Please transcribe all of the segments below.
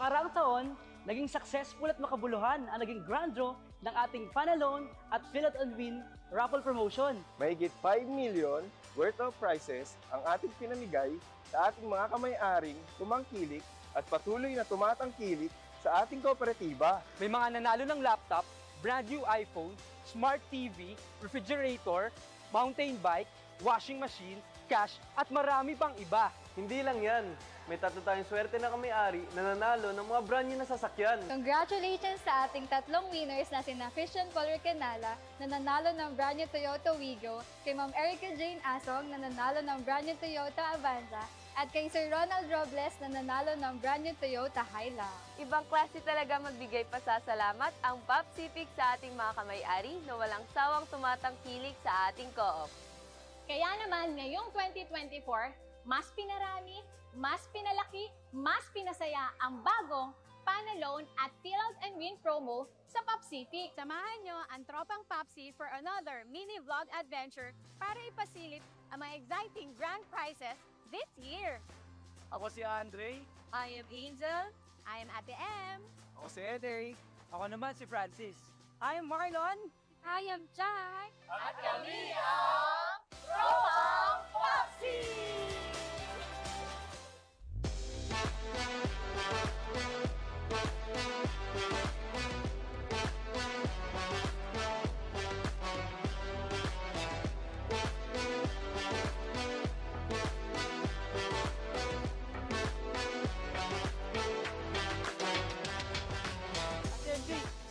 nakaraang taon, naging successful at makabuluhan ang naging grand draw ng ating Panalone at Fill Out and Win raffle promotion. Mahigit 5 million worth of prizes ang ating pinamigay sa ating mga kamay-aring tumangkilik at patuloy na tumatangkilik sa ating kooperatiba. May mga nanalo ng laptop, brand new iPhone, smart TV, refrigerator, mountain bike, washing machine, cash, at marami pang iba. Hindi lang yan. May 3 tayong swerte na kami-ari na nanalo ng mga brand new na sasakyan. Congratulations sa ating 3 winners na sina Christian Paul Recanala na nanalo ng brand new Toyota Wigo, kay Ma'am Erica Jane Asong na nanalo ng brand new Toyota Avanza, at kay Sir Ronald Robles na nanalo ng brand new Toyota Hilux. Ibang klase talaga magbigay pasasalamat ang Pop Civic sa ating mga kamay-ari na walang sawang tumatangkilik sa ating co-op. Kaya naman, ngayong 2024, mas pinarami, mas pinalaki, mas pinasaya ang bagong Panalone at Fill Out and Win promo sa Popcific. Samahan nyo ang tropang Popsi for another mini vlog adventure para ipasilip ang mga exciting grand prizes this year. Ako si Andre. I am Angel. I am Ate M. Ako si Edery. Ako naman si Francis. I am Marlon. I am Jai. At kami ang Tropang Popsi!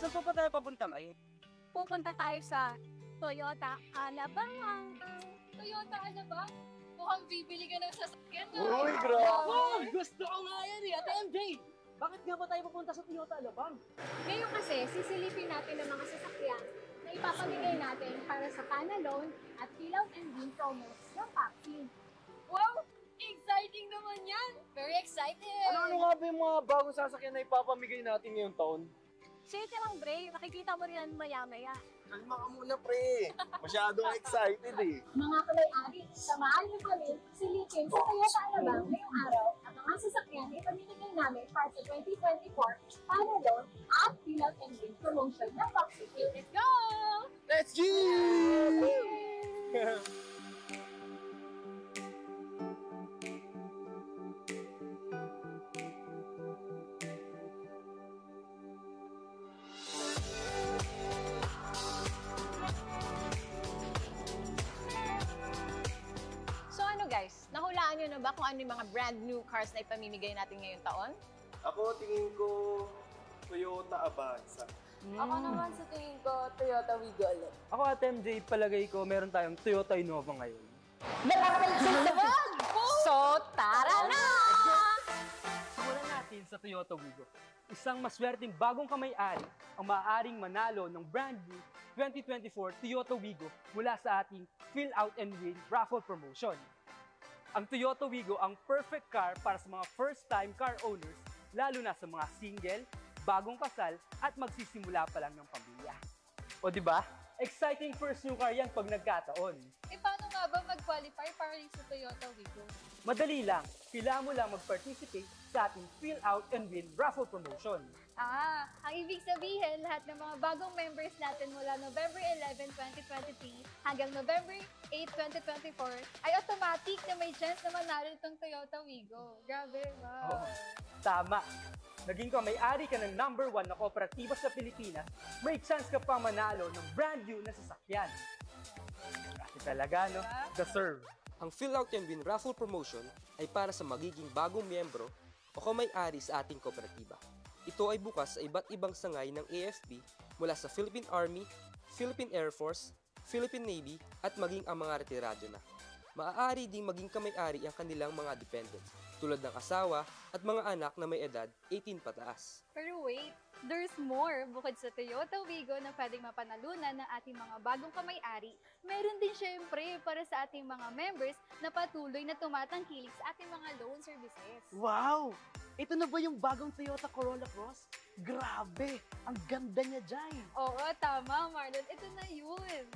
Saan pa tayo papunta ngayon? Pupunta tayo sa Toyota Alabang. Toyota, ano ba? Mukhang bibili ka ng sasakyan na. Uy, grabe! Oh, gusto ko nga yan eh, Ate MJ! Bakit nga ba tayo pupunta sa Toyota Alabang? Ngayon kasi, sisilipin natin ang mga sasakyan na ipapamigay natin para sa Panalone at Fill Out and Win promos ng Popsi. Wow! Exciting naman yan! Very excited! Ano nga ba yung mga bagong sasakyan na ipapamigay natin ngayong taon? Sige lang, Bray. Nakikita mo rin yan maya-maya. Kalma ka muna, pre. Masyadong excited eh. Mga kamay-ari, samahan niyo kami silipin sa Toyota Alabang ngayong araw at mga sasakyan na ipamimigay namin para sa 2024 Panalone at Fill Out and Win promotion ng Popsi. Let's go! Let's go! Guys, nahulaan nyo na ba kung ano yung mga brand new cars na ipamimigay natin ngayong taon? Ako, tingin ko, Toyota Avanza. Ako naman sa tingin ko, Toyota Wigo ulit. Ako at MJ, palagay ko meron tayong Toyota Innova ngayon. So, tara na! Simulan natin sa Toyota Wigo. Isang maswerteng bagong kamay-ari ang maaaring manalo ng brand new 2024 Toyota Wigo mula sa ating Fill Out and Win raffle promotion. Ang Toyota Wigo ang perfect car para sa mga first-time car owners, lalo na sa mga single, bagong kasal at magsisimula pa lang ng pamilya. O diba? Exciting first new car yan pag nagkataon. Eh, paano nga ba mag-qualify para rin sa Toyota Wigo? Madali lang, kailangan mo lang mag-participate sa ating Fill Out and Win raffle promotion. Ang ibig sabihin, lahat ng mga bagong members natin mula November 11, 2023 hanggang November 8, 2024 ay automatic na may chance na manalo itong Toyota Wigo. Grabe, wow! Oh, tama! Naging kamay-ari ka ng #1 na kooperatiba sa Pilipinas, may chance ka pang manalo ng brand new na sasakyan. Kasi talaga, no? Deserve! Ang Fill Out and Win raffle promotion ay para sa magiging bagong miyembro o kamay-ari sa ating kooperatiba. Ito ay bukas sa iba't ibang sangay ng AFP mula sa Philippine Army, Philippine Air Force, Philippine Navy at maging ang mga retirado na. Maaari ding maging kamay-ari ang kanilang mga dependents, tulad ng asawa at mga anak na may edad 18 pataas. Pero wait, there's more. Bukod sa Toyota Wigo na pwedeng mapanalunan ng ating mga bagong kamay-ari, meron din syempre para sa ating mga members na patuloy na tumatangkilik sa ating mga loan services. Wow! Ito na ba yung bagong Toyota Corolla Cross? Grabe! Ang ganda niya, Jai! Oo, tama, Marlon. Ito na yun.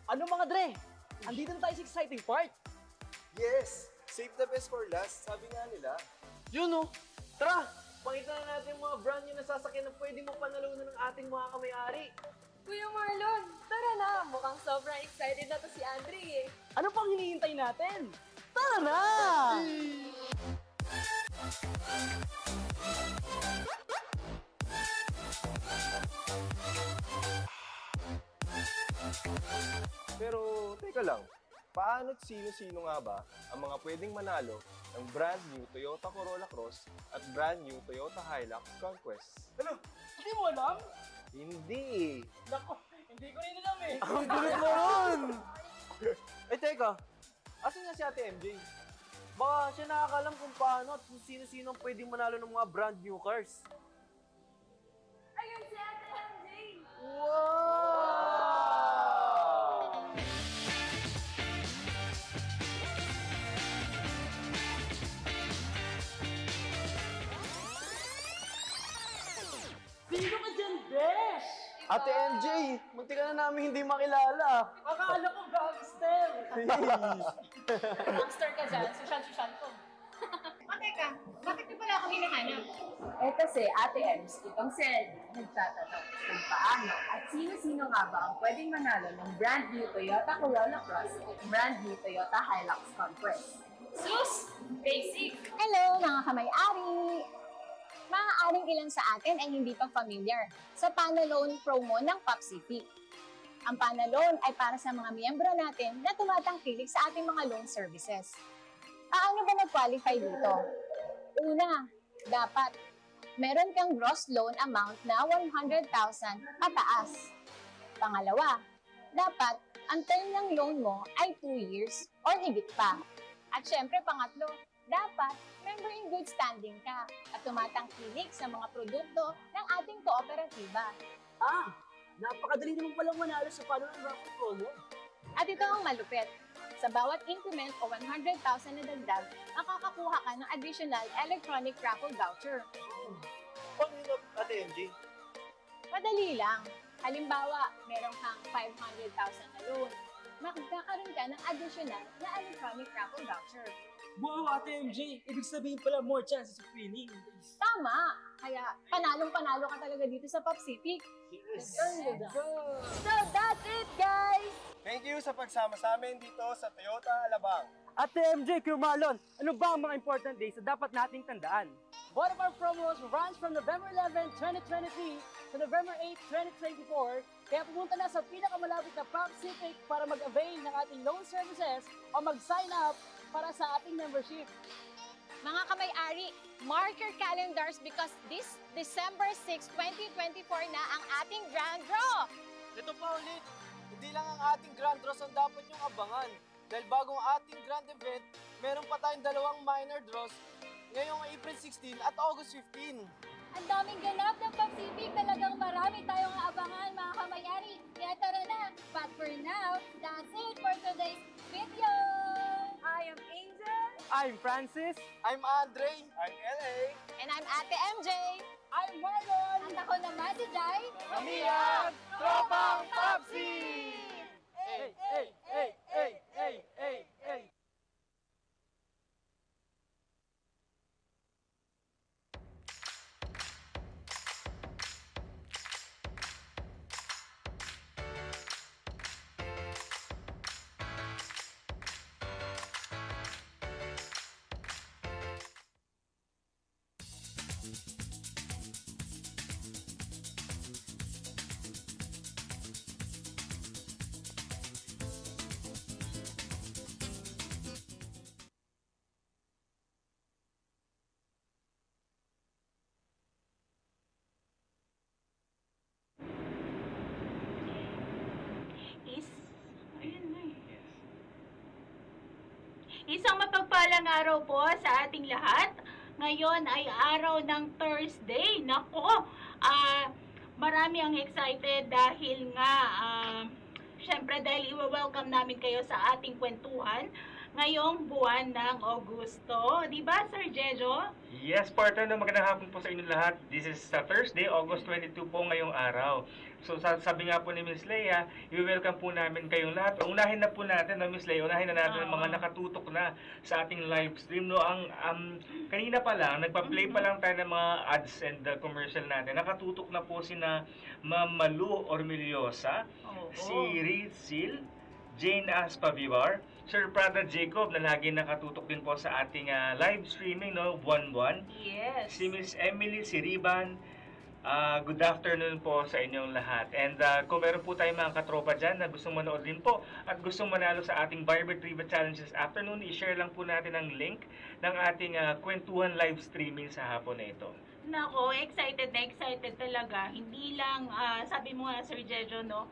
Ano mga Dre? Andito na tayo sa exciting part! Yes! Save the best for last, sabi nga nila. Yun o! Tara! Pakita na natin yung mga brand new na sasakyan na pwede mo panalunan ng ating mga kamay-ari. Kuya Marlon, tara na. Mukhang sobrang excited na to si Andre eh. Ano pang hinihintay natin? Tara na! Pero, teka lang, paano't sino-sino nga ba ang mga pwedeng manalo ng brand new Toyota Corolla Cross at brand new Toyota Hilux Conquest? Ano? Hindi mo alam? Hindi eh. Nako, hindi ko rin alam eh. Ang gulit mo ron! Teka, asan nga si Ate MJ? Baka siya nakakalam kung paano at kung sino-sino ang pwedeng manalo ng mga brand new cars. Ayun si Ate MJ! Sino ka dyan, Besh? Ate MJ, munti ka na namin hindi makilala. Akala ko gangster. Gangster ka dyan, social ko. O teka, bakit niyo pala ako hinahanap? Kasi Ate Ems, itong si Eddie, nagtatanong kung paano at sino-sino nga ba ang pwedeng manalo ng brand new Toyota Corolla Cross at brand new Toyota Hilux Conquest. Sus! Basic! Hello mga kamay-ari! Maaaring ilan sa atin ay hindi pa familiar sa Panaloan promo ng PopCP. Ang Panaloan ay para sa mga miyembro natin na tumatangkilik sa ating mga loan services. Paano ba nag-qualify dito? Una, dapat meron kang gross loan amount na 100,000 pataas. Pangalawa, dapat ang term ng loan mo ay 2 years or higit pa. At syempre, pangatlo, dapat member in good standing ka at tumatangkilik sa mga produkto ng ating kooperatiba. Napakadali naman palang manalo sa Panaloan Raffle Promo. At ito ang malupit. Sa bawat increment o 100,000 na dagdag, makakakuha ka ng additional electronic raffle voucher. Paano yun, Ate MJ? Madali lang. Halimbawa, meron kang 500,000 na loan. Magkakaroon ka ng additional na electronic raffle voucher. Wow, Ate MJ! Ibig sabihin pala more chances of winning. Tama! Kaya panalong-panalo ka talaga dito sa PopCP. Yes. So that's it, guys! Thank you sa pagsama sa amin dito sa Toyota Alabang. Ate MJ, Kuya Marlon, ano ba ang mga important days na dapat nating tandaan? One of our promos runs from November 11, 2023 to November 8, 2024. Kaya pumunta na sa pinakamalapit na PopCP para mag-avail ng ating loan services o mag-sign up para sa ating membership. Mga kamay-ari, mark your calendars because this December 6, 2024 na ang ating grand draw. Ito pa ulit, hindi lang ang ating grand draws ang dapat niyong abangan. Dahil bago ang ating grand event, meron pa tayong dalawang minor draws ngayong April 16 at August 15. Ang daming ganap ng PopCP. Talagang marami tayong aabangan, mga kamay-ari. Kaya tara na. But for now, that's it for today's video. I am Angel. I'm Francis. I'm Andre. I'm LA. And I'm Ate MJ. I'm Marlon. At ako naman si Jai. Kami ang Tropang Popsi! Hey, hey, hey, hey, hey, hey, hey. Isang mapagpalang araw po sa ating lahat. Ngayon ay araw ng Thursday. Nako, marami ang excited dahil nga, syempre dahil i-welcome namin kayo sa ating kwentuhan. ngayong buwan ng Agosto. Di ba, Sir Jejo? Yes, partner, magandang hapon po sa inyo lahat. This is Thursday, August 22 po ngayong araw. So sabi nga po ni Miss Leia, i-welcome po namin kayong lahat. Unahin na po natin, Miss Leia, unahin na natin ang mga nakatutok na sa ating live stream. No? Kanina pa lang, nagpa-play pa lang tayo ng mga ads and commercial natin. Nakatutok na po sina Ma'am Malu Ormiliosa, si Rizil, Jane Aspavivar, Sir Prada Jacob na lagi nakatutok din po sa ating live streaming, no? 1-1. Yes. Si Miss Emily Siriban, good afternoon po sa inyong lahat. And kung meron po tayong mga katropa dyan na gustong manood din po at gustong manalo sa ating Barber Trivia Challenge this afternoon, i-share lang po natin ang link ng ating kwentuhan live streaming sa hapon na ito. Nako, excited na excited talaga. Hindi lang, sabi mo nga, Sir Jejo, no?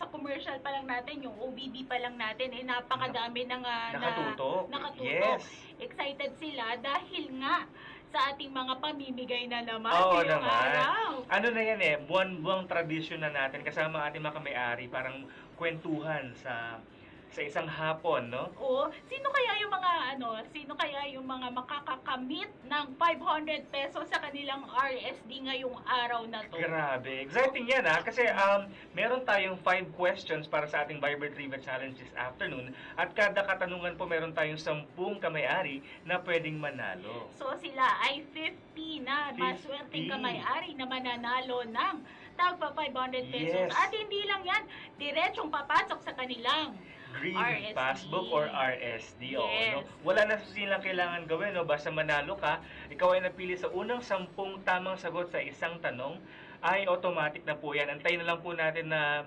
Sa commercial pa lang natin, yung OBB pa lang natin, napakadami ng nakatutok. Nakatutok. Yes. Excited sila dahil nga sa ating mga pamimigay na naman ngayong araw. Ano na yan buwan-buwang tradisyon na natin kasama ating mga may-ari, parang kwentuhan sa isang hapon, no? Oo. Sino kaya yung mga makakakamit ng 500 pesos sa kanilang RSD ngayong araw na to? Grabe. Exciting yan, kasi meron tayong 5 questions para sa ating Barber Trivia Challenge this afternoon at kada katanungan po meron tayong 10 kamay-ari na pwedeng manalo. So sila ay 50 na maswerteng kamay-ari na mananalo ng tagpa 500 pesos. Yes. At hindi lang yan, diretsong papasok sa kanilang Green RSD. Passbook or RSD. Yes. No? Wala na silang kailangan gawin. No? Basta manalo ka, ikaw ay napili sa unang 10 tamang sagot sa isang tanong, ay automatic na po yan. Antayin na lang po natin na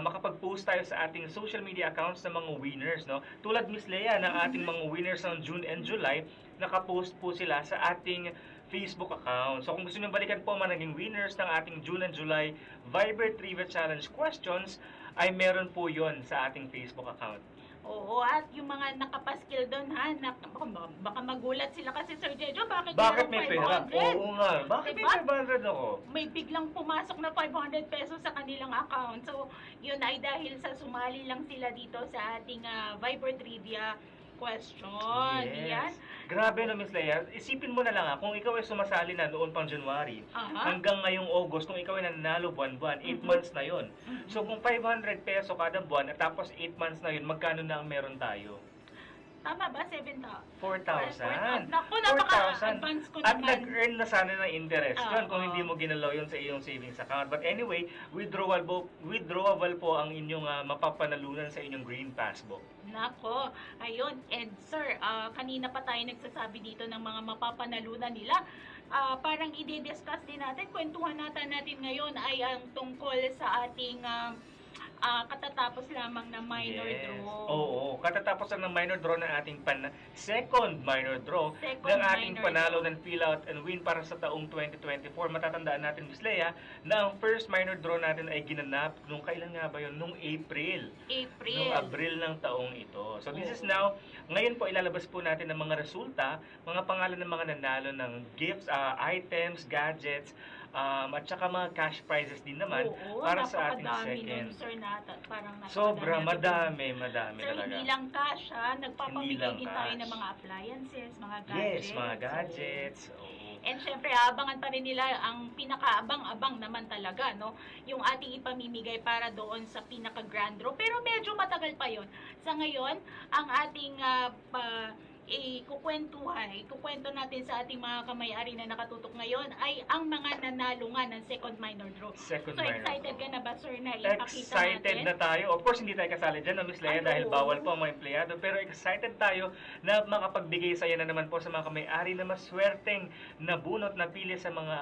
makapag-post tayo sa ating social media accounts ng mga winners. No? Tulad Miss Leia, ng ating mga winners ng June and July, nakapost po sila sa ating Facebook account. So kung gusto nyo balikan po mga naging winners ng ating June and July Viber Trivia Challenge questions, ay meron po yon sa ating Facebook account. Oo, at yung mga nakapaskil doon, baka magulat sila kasi, Sir Jejo, bakit may pera? Oo nga, bakit diba? may 500 ako? May biglang pumasok na 500 pesos sa kanilang account. So, yun ay dahil sa sumali lang sila dito sa ating Viber Trivia question. Yes. Yan. Grabe, no, Miss Leia. Isipin mo na lang, kung ikaw ay sumasali na noon pang January, hanggang ngayong August, kung ikaw ay nanalo buwan-buwan, 8 months na yon. So, kung 500 peso kada buwan, at tapos 8 months na yun, magkano na ang meron tayo? Tama ba? 7,000? 4,000. Naku, napaka-advance ko naman. At nag-earn na sana ng interest yun kung hindi mo ginalaw yun sa iyong savings account. But anyway, withdrawable po ang inyong mapapanalunan sa inyong Green Passbook. Nako, ayun. And sir, kanina pa tayo nagsasabi dito ng mga mapapanalunan nila. Parang i-discuss din natin, kwentuhan natin ngayon ay ang tungkol sa ating katatapos lamang ng minor draw. Oo, katatapos lang ng minor draw ng ating second minor draw ng ating panalo ng fill out and win para sa taong 2024. Matatandaan natin, Miss Leia, na ang first minor draw natin ay ginanap nung kailan nga ba yun? Nung April. Nung Abril ng taong ito. So this is now, ngayon po ilalabas po natin ang mga resulta, mga pangalan ng mga nanalo ng gifts, items, gadgets, at saka mga cash prizes din naman para sa ating second. Nun, sir, parang sobra, madami sir, talaga. Hindi lang cash, nagpapamigay din tayo ng mga appliances, mga gadgets. Yes, mga gadgets. And syempre, abangan pa rin nila ang pinakaabang-abang naman talaga, no? Yung ating ipamimigay para doon sa pinaka-grand draw. Pero medyo matagal pa yon. Sa ngayon, ang ating ikukwento natin sa ating mga kamay-ari na nakatutok ngayon ay ang mga nanalo nga ng second minor draw. Excited ka na ba, sir, na ipakita natin? Excited na tayo. Of course, hindi tayo kasali dyan, Miss Leia, dahil bawal po ang mga empleyado. Pero excited tayo na makapagbigay saya na naman po sa mga kamay-ari na maswerteng nabunot na pili sa mga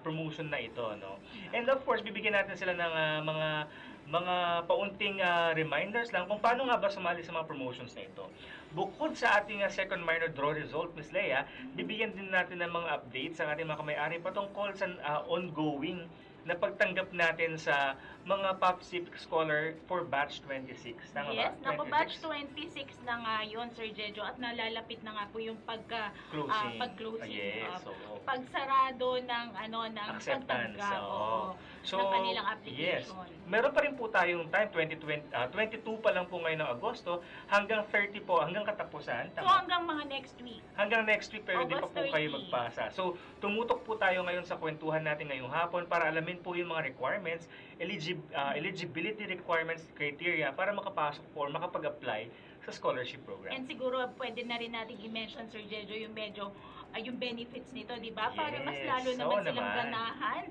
promotion na ito, no? And of course, bibigyan natin sila ng mga paunting reminders lang kung paano nga ba sumali sa mga promotions na ito. Bukod sa ating second minor draw result, Miss Leia, bibigyan din natin ng mga updates sa ating mga kamay-ari patungkol sa ongoing na pagtanggap natin sa mga PopCivic Scholar for Batch 26. Tama Yes, ba? naku, batch 26 na nga yun, Sir Jejo, at nalalapit na nga po yung pag-closing. Yes, oo. Pagsarado ng ng Acceptance. pagtanggap So, ng kanilang application. yes. Meron pa rin po tayong time, 22 pa lang po ngayon ng Agosto, hanggang 30 po, hanggang katapusan. So Tama? hanggang mga next week. Hanggang next week, pero hindi pa August po kayo 30. magpasa. So, tumutok po tayo ngayon sa kwentuhan natin ngayong hapon para alamin po yung mga requirements, eligibility requirements, criteria para makapasok po or makapag-apply sa scholarship program. And siguro pwede na rin natin i-mention, Sir Jejo, yung medyo yung benefits nito, di ba? Para mas Yes, lalo oo naman silang naman. ganahan.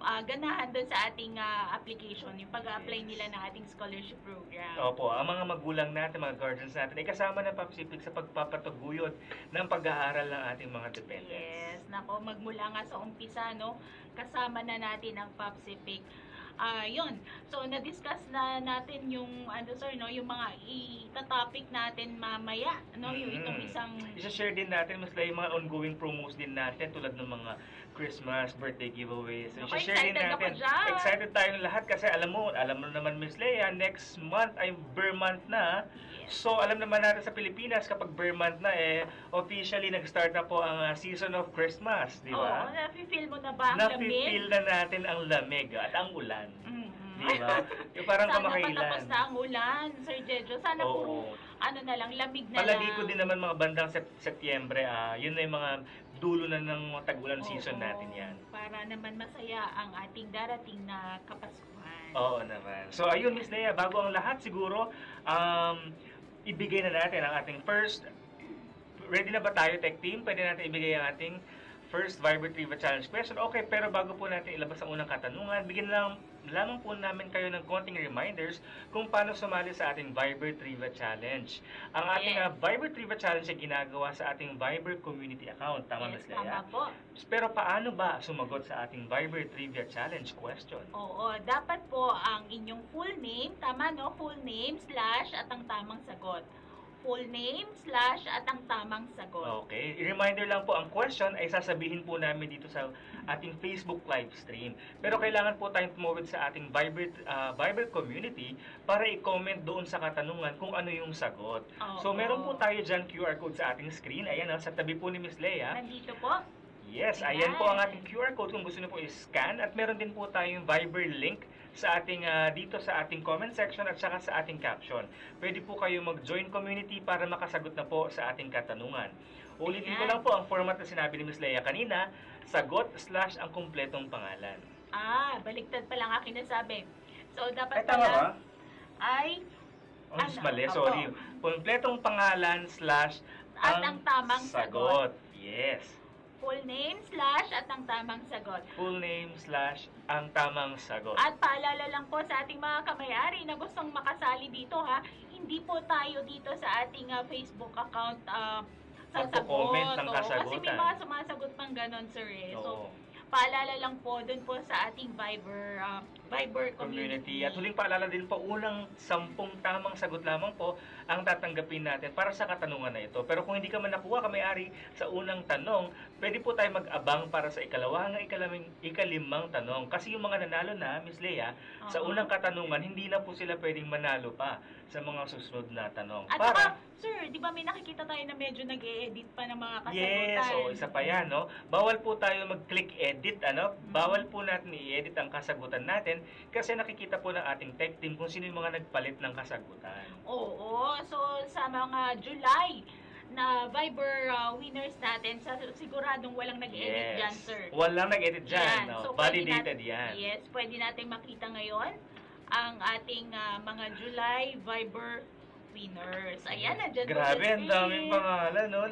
Ganahan doon sa ating application, yung pag-apply nila ng ating scholarship program. Opo, ang mga magulang natin, mga guardians natin, ay kasama ng PopCivic sa pagpapataguyod ng pag-aaral ng ating mga dependents. Yes, nako, magmula nga sa umpisa, no, kasama na natin ang PopCivic. Yun. So, na-discuss na natin yung, sir, no, yung mga ita-topic natin mamaya, no, yung itong isang... Isa-share din natin, mas yung mga ongoing promos din natin, tulad ng mga Christmas, birthday giveaways. So, Okay, isa-share din excited ako natin. dyan. Excited tayong lahat kasi alam mo naman, Miss Leia, next month ay Bear Month na. So, alam naman natin sa Pilipinas, kapag Bear Month na, officially nag-start na po ang season of Christmas, di ba? Oo, nafe-feel mo na ba ang lamig? Nafe-feel na natin ang lamig at ang ulan. Di ba? Yung parang kamakailan. Sana patapos na ang ulan, Sir Jejo. Sana puro, na lang, lamig na Palagi lang. ko din naman mga bandang Setyembre, yun na yung mga dulo na ng tag-ulan season natin yan. Para naman masaya ang ating darating na Kapaskuhan. Oo naman. So ayun, Miss Leia, bago ang lahat siguro, ibigay na natin ang ating first, ready na ba tayo, Tech Team? Pwede natin ibigay ang ating first Viber Trivia Challenge question. Okay, pero bago po natin ilabas ang unang katanungan, bigyan lamang po namin kayo ng konting reminders kung paano sumali sa ating Viber Trivia Challenge. Ang ating Viber Trivia Challenge ay ginagawa sa ating Viber community account. Tama, Ms. Leia? Tama po. Pero paano ba sumagot sa ating Viber Trivia Challenge question? Oo, dapat po ang inyong full name, tama no? Full name / at ang tamang sagot. Full name / at ang tamang sagot. Okay. I-reminder lang po, ang question ay sasabihin po namin dito sa ating Facebook live stream. Pero kailangan po tayong tumawid sa ating Viber community para i-comment doon sa katanungan kung ano yung sagot. So, meron po tayo dyan QR code sa ating screen. Ayan, sa tabi po ni Miss Leia. Nandito po. Yes, ayan po ang ating QR code kung gusto niyo po i-scan. At meron din po tayong Viber link sa ating dito sa ating comment section at saka sa ating caption. Pwede po kayo mag-join community para makasagot na po sa ating katanungan. Ulitin ko lang po ang format na sinabi ni Miss Leia kanina, sagot / ang kumpletong pangalan. Baliktad pa lang akin nasabi. So, dapat tama ba? Ay, mali, sorry. Kumpletong pangalan / at ang tamang sagot. Yes. Full name / at ang tamang sagot. Full name / ang tamang sagot. At paalala lang po sa ating mga kamay-ari na gustong makasali dito hindi po tayo dito sa ating Facebook account sasagot. Comment ng kasagutan. Kasi may mga sumasagot pang ganon, sir. So, paalala lang po dun po sa ating Viber community. At huling paalala din po, unang 10 tamang sagot lamang po ang tatanggapin natin para sa katanungan na ito. Pero kung hindi ka man nakuha, kamay-ari sa unang tanong, pwede po tayo mag-abang para sa ikalawang ikalimang tanong. Kasi yung mga nanalo na, Miss Leia, sa unang katanungan, hindi na po sila pwedeng manalo pa sa mga susunod na tanong. At saka, sir, di ba may nakikita tayo na medyo nag-e-edit pa ng mga kasagutan? Yes, isa pa yan, no? Bawal po tayo mag-click edit, Bawal po natin i-edit ang kasagutan natin kasi nakikita po ng ating tech team kung sino yung mga nagpalit ng kasagutan. Oo, so sa mga July na Viber winners natin, siguradong walang nag-edit dyan, sir. Walang nag-edit dyan, So, validated yan. Yes, pwede natin makita ngayon ang ating mga July Viber winners. Ayan, nandiyan po. Grabe, ang daming pangalan, no?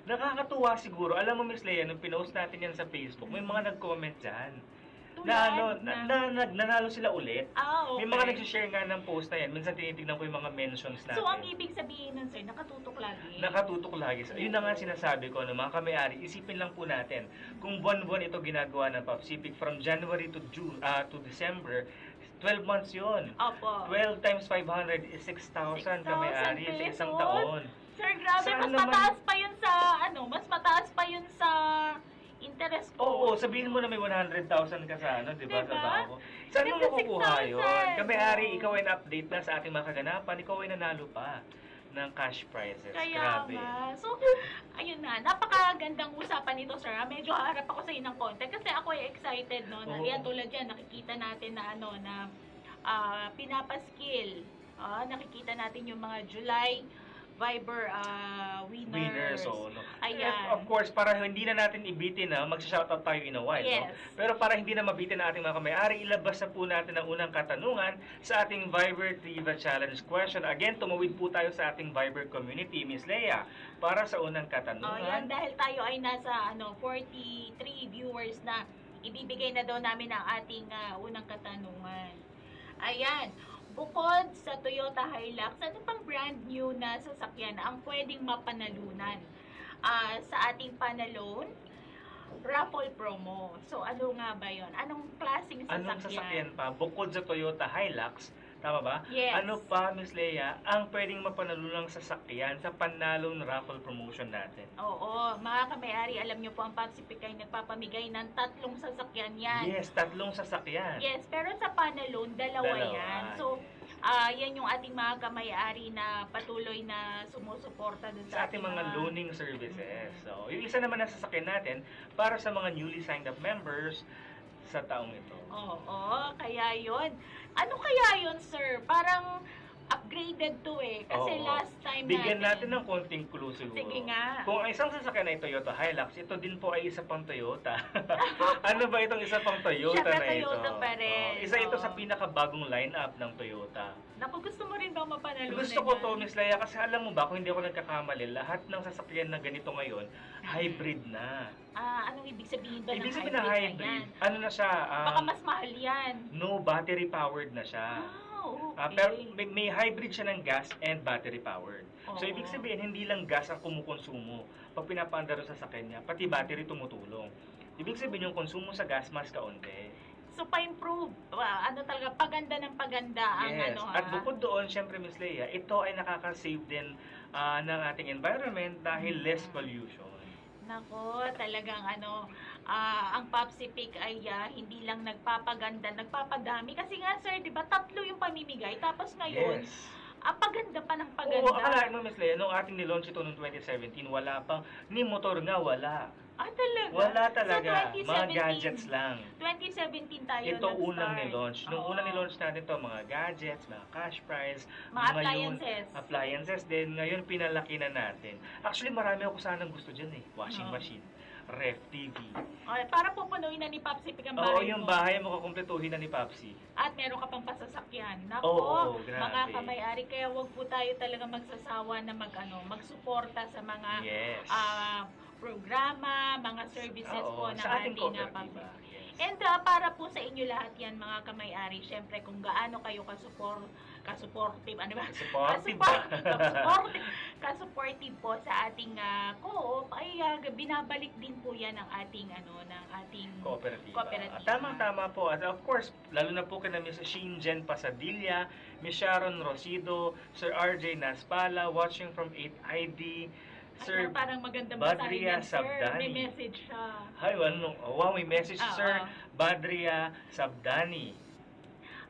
Nakakatuwa siguro. Alam mo, Miss Leia, nung pinost natin yan sa Facebook, may mga nag-comment dyan. Nanalo sila ulit. Okay. May mga nag-share nga ng post na yan. Minsan tinitignan ko yung mga mentions natin. So, ang ibig sabihin nun, sir, nakatutok lagi? Nakatutok lagi. Yun na nga sinasabi ko, mga kamay-ari, isipin lang po natin, kung buwan-buwan ito ginagawa ng PopCivic from January to December, 12 months yun. Opo. 12 times 500 is 6,000 kamay-ari sa isang taon. Sir, grabe, mas mataas pa yun sa interest ko. Oo, sabihin mo na may 100,000 ka sa ano, di ba? Diba? Sa bako. Saan mo Ganda makukuha 6,000. yun? Kami-ari, ikaw ay na-update na sa ating mga kaganapan. Ikaw ay nanalo pa ng cash prizes. Kaya Grabe. nga. So, ayun na. Napakagandang usapan nito, sir. Medyo harap ako sa inang konti kasi ako ay excited, no? Na, Oo. yan, tulad yan, nakikita natin na ano, na pinapaskill. Nakikita natin yung mga July Viber winners. So, no. Ayan. Of course, para hindi na natin ibitin na, magsha-shoutout tayo in a while. Yes. No? Pero para hindi na mabitin ang ating mga kamay-ari, ilabas na po natin ang unang katanungan sa ating Viber Trivia Challenge question. Again, tumawid po tayo sa ating Viber community, Miss Leia, para sa unang katanungan. Yan, dahil tayo ay nasa 43 viewers na, ibibigay na daw namin ang ating unang katanungan. Ayan. Bukod sa Toyota Hilux, ano pang brand new na sasakyan ang pwedeng mapanalunan sa ating panalon raffle promo? So, ano nga ba yon? Anong klaseng sasakyan? Anong sasakyan pa? Bukod sa Toyota Hilux, tama ba? Yes. Ano pa, Miss Leia, ang pwedeng mapanalunan sasakyan sa panalong raffle promotion natin? Oo, mga kamay-ari, alam nyo po ang Pacific ay nagpapamigay ng 3 sasakyan yan. Yes, 3 sasakyan. Yes, pero sa panalon, dalawa yan. So, yan yung ating mga kamay-ari na patuloy na sumusuporta dun Sa ating mga loaning services. So, yung isa naman na sasakyan natin para sa mga newly signed up members sa taong ito. Oo, kaya yun. Ano kaya yun, sir? Parang upgraded to eh. Kasi Oo. last time Bigyan natin ng konting clue siguro. Sige nga. Kung ang isang sasakyan ay Toyota Hilux, ito din po ay isa pang Toyota. Ano ba itong isa pang Toyota Siyempre, na ito? Toyota pa rin. Isa ito sa pinakabagong lineup ng Toyota. Naku, gusto mo rin ba mapanalunan Gusto ko to, Miss Leia, kasi alam mo ba, kung hindi ako nagkakamali, lahat ng sasakyan na ganito ngayon, hybrid na. Anong ibig sabihin ba Ibig ng sabihin na hybrid? hybrid, Na yan? ano na siya? Baka mas mahal yan. No, battery powered na siya. Okay. Pero may hybrid siya ng gas and battery powered. So Oo. ibig sabihin, hindi lang gas ang kumukonsumo pag pinapaandar sa sakyan niya, pati battery tumutulong. Ibig sabihin yung konsumo sa gas mas kaunti. So, pa-improve. Ano talaga, paganda ng paganda ang Yes. ano ha. At bukod doon, syempre Miss Leia, ito ay nakaka-save din ng ating environment dahil less pollution. Nako, talagang ang Pacific ay hindi lang nagpapaganda, nagpapadami. Kasi nga sir, di ba, 3 yung pamimigay. Tapos ngayon, Yes. paganda pa ng paganda. Oo, akalain mo Miss Leia, nung ating nilaunch ito noong 2017, wala pang, ni motor nga wala. Talaga? Wala talaga. So, 2017, mga gadgets lang. 2017 tayo Ito nag-start. unang nilaunch. Nung Oo. unang nilaunch natin to mga gadgets, mga cash prize, Mga ngayon, appliances. appliances din. Ngayon, pinalaki na natin. Actually, marami ako sanang gusto dyan eh. Washing machine, ref, TV. Para pupunuin na ni Pacific ang Oo, bahay yung mo. bahay mo kukumpletuhin na ni Papsi. At meron ka pang pasasakyan. Nako, Oo, grabe. mga kamay-ari, kaya wag po tayo talaga magsasawa na magsuporta sa mga Yes. programa, mga services Oo, po ng sa ating ating cooperativa. Pacific. And para po sa inyo lahat yan, mga kamay-ari, syempre kung gaano kayo ka-supportive, ano ba? Supportive Ka-supportive po sa ating co-op, ay binabalik din po yan ng ating, ng ating Cooperativa. Tamang-tama po. At of course, lalo na po kina Miss Shingen Pasadilla, Miss Sharon Rosido, Sir RJ Naspala, watching from 8ID, Sir parang magandang Badria basahin yan, sir. Sabdani. May message siya. Hi, wow, may message, Sir Badria Sabdani.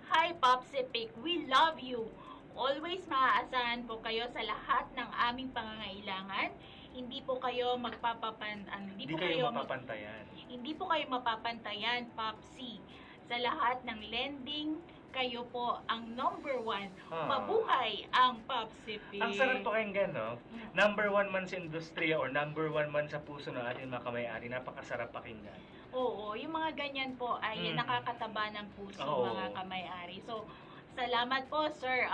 Hi, Popsipic. We love you. Always maaasahan po kayo sa lahat ng aming pangangailangan. Hindi po kayo Hindi kayo mapapantayan. Hindi po kayo mapapantayan, Popsi. Sa lahat ng lending, kayo po ang number 1. Mabuhay ang Popsipic. Ang sarap pakinggan, no? Number 1 man sa industriya or number 1 man sa puso ng ating mga kamay-ari. Napakasarap pakinggan. Oo, yung mga ganyan po ay nakakataba ng puso, mga kamay-ari. So, salamat po, Sir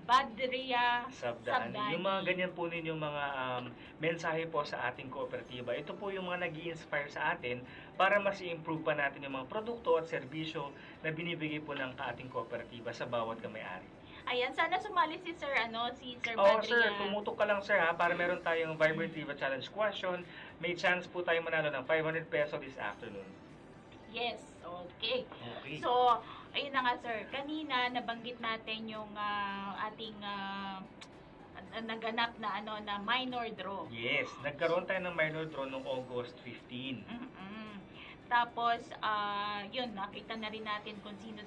Badria Sabdani. Yung mga ganyan po ninyong mga mensahe po sa ating kooperatiba. Ito po yung mga nag-i-inspire sa atin para mas i-improve pa natin yung mga produkto at serbisyo na binibigay po ng ating kooperatiba sa bawat kamay-ari. Ayan, sana sumali si Sir Badria. Sir, tumutok ka lang sir ha, para meron tayong Vibrativa Challenge question. May chance po tayo manalo ng 500 peso this afternoon. Yes, okay. So, ayun na nga sir, kanina nabanggit natin yung ating naganap na na minor draw. Yes, nagkaroon tayo ng minor draw noong August 15. Tapos, yun, nakita na rin natin kung sino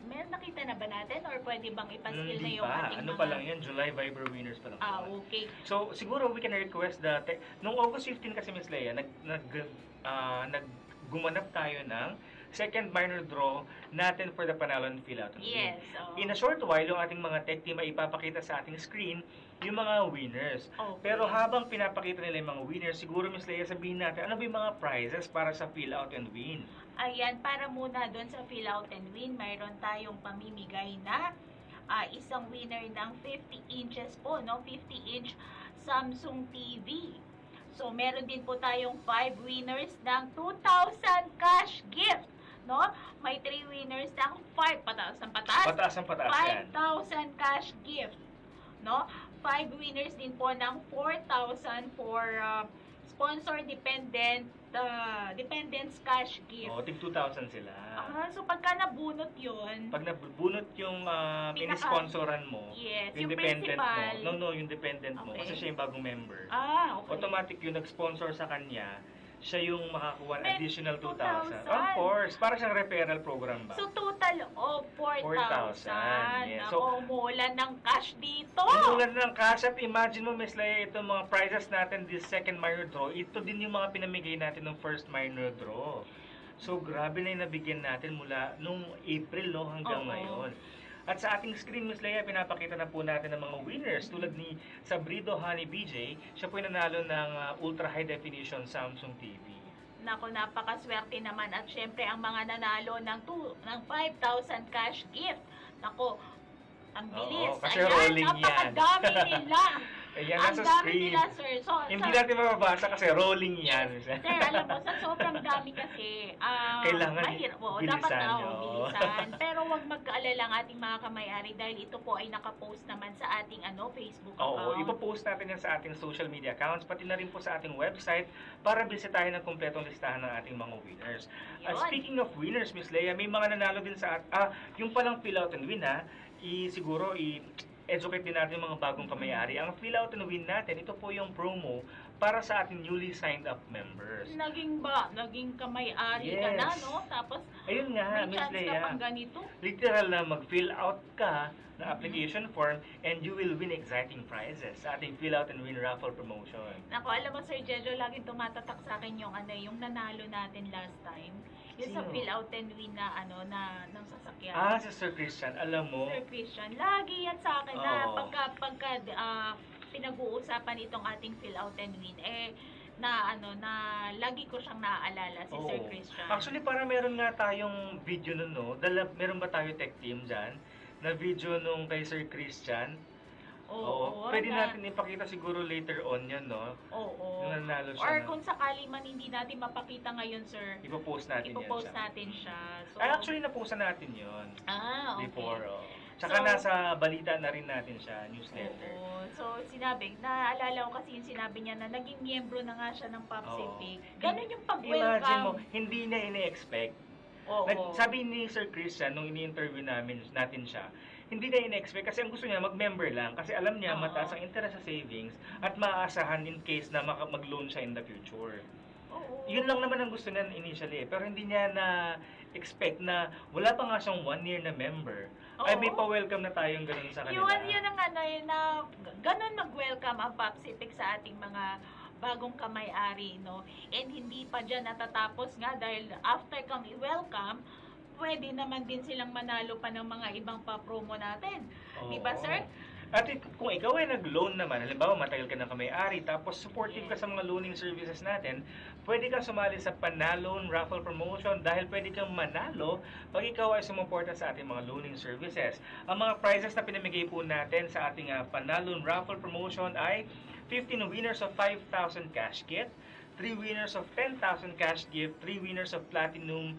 meron nakita na ba natin or pwede bang ipaskil na yung ating Ano pa lang yan, July Viber winners pa lang. Okay. So, siguro we can request nung August 15 kasi Miss Leia, gumanap tayo ng second minor draw natin for the Panalon Fill Out and Win. Yes. In a short while, yung ating mga tech team ay ipapakita sa ating screen yung mga winners. Okay. Pero habang pinapakita nila yung mga winners, siguro Miss Leia, sabihin natin, ano ba yung mga prizes para sa Fill Out and Win? Ayan, para muna doon sa Fill Out and Win, mayroon tayong pamimigay na isang winner ng 50 inches po, 50-inch Samsung TV. So, meron din po tayong 5 winners ng 2,000 cash gift. May 3 winners ng 5 pataas ng pataas. Pataas ang pataas yan. 5,000 cash gift. 5 winners din po ng 4,000 for sponsor dependents cash gift. Tig 2,000 sila. So pagka nabunot yun, pag nabunot yung pinisponsoran mo, yes, yung dependent mo, yung dependent mo, kasi siya yung bagong member, okay. Automatic yung nag-sponsor sa kanya, siya yung makakuha ng additional 2,000. 2,000. Of course, para siyang referral program ba? So total of 4,000. Yes. So, umulan ng cash dito. Umulan ng cash at imagine mo, Miss Leia, itong mga prizes natin this second minor draw, ito din yung mga pinamigay natin ng first minor draw. So grabe na yung nabigyan natin mula nung April hanggang ngayon. At sa ating screen, Miss Leia, pinapakita na po natin ng mga winners tulad ni Sabrido Honey BJ. Siya po yung nanalo ng Ultra High Definition Samsung TV. Nako, napakaswerte naman. At syempre, ang mga nanalo ng 5,000 cash gift. Nako, ang bilis. Kasi rolling yan. Napakadami nila. Ayan, ang nasa dami screen. nila, sir. Hindi natin mababasa kasi rolling yan. Sir, alam mo, sa sobrang dami kasi, kailangan dapat bilisan. Pero huwag mag-aalala ang ating mga kamay-ari dahil ito po ay nakapost naman sa ating Facebook account. Ipopost natin yan sa ating social media accounts, pati na rin po sa ating website para bisitahin ang kumpletong listahan ng ating mga winners. Speaking of winners, Miss Leia, may mga nanalo din sa yung palang Fill Out and Win siguro educate din natin yung mga bagong kamayari. Ang Fill Out and Win natin, ito po yung promo para sa ating newly signed up members. Naging kamay-ari ka na, Tapos, ayun nga, may Miss chance Leia, ka pang ganito. literal na mag-fill out ka na application form and you will win exciting prizes sa ating Fill Out and Win raffle promotion. Naku, alam mo, Sir Jejo, laging tumatatak sa akin yung nanalo natin last time. Yung sa Fill Out and Win na ng sasakyan. Si Sir Christian, alam mo. Sir Christian, lagi yan sa akin na pagka pinag-uusapan itong ating Fill Out and Win, na lagi ko siyang naaalala si Sir Christian. Actually, para meron nga tayong video nun, meron ba tayo tech team dyan? Na video nung kay Sir Christian? Pwede natin ipakita siguro later on yan, Yung nanalo siya. Or kung sakali man hindi natin mapakita ngayon, sir, ipopost natin siya. So, actually, napost natin yun. Okay. Before, Tsaka nasa balita na rin natin siya, newsletter. So, naalala ko kasi yung sinabi niya na naging miyembro na nga siya ng Popsific. Ganun yung pag-welcome. Imagine mo, hindi na ine-expect. Sabi ni Sir Christian, nung ini-interview natin siya, hindi na ine-expect kasi ang gusto niya mag-member lang kasi alam niya mataas ang interest sa savings at maaasahan in case na mag-loan siya in the future. Yun lang naman ang gusto niya initially pero hindi niya na-expect na wala pa nga siyang 1 year na member. Ay may pa-welcome na tayong ganun sa kanila. Yun ang na ganun mag-welcome ang Popsific sa ating mga bagong kamay-ari, And hindi pa dyan natatapos nga dahil after kang i-welcome, pwede naman din silang manalo pa ng mga ibang pa-promo natin. Di ba, sir? At kung ikaw ay nag-loan naman, halimbawa matagal ka na kamay-ari, tapos supportive ka sa mga loaning services natin, pwede kang sumali sa Panalon Raffle Promotion dahil pwede kang manalo pag ikaw ay sumuporta sa ating mga loaning services. Ang mga prizes na pinamigay po natin sa ating Panalon Raffle Promotion ay 15 winners of 5,000 cash kit, 3 winners of 10,000 cash gift, 3 winners of Platinum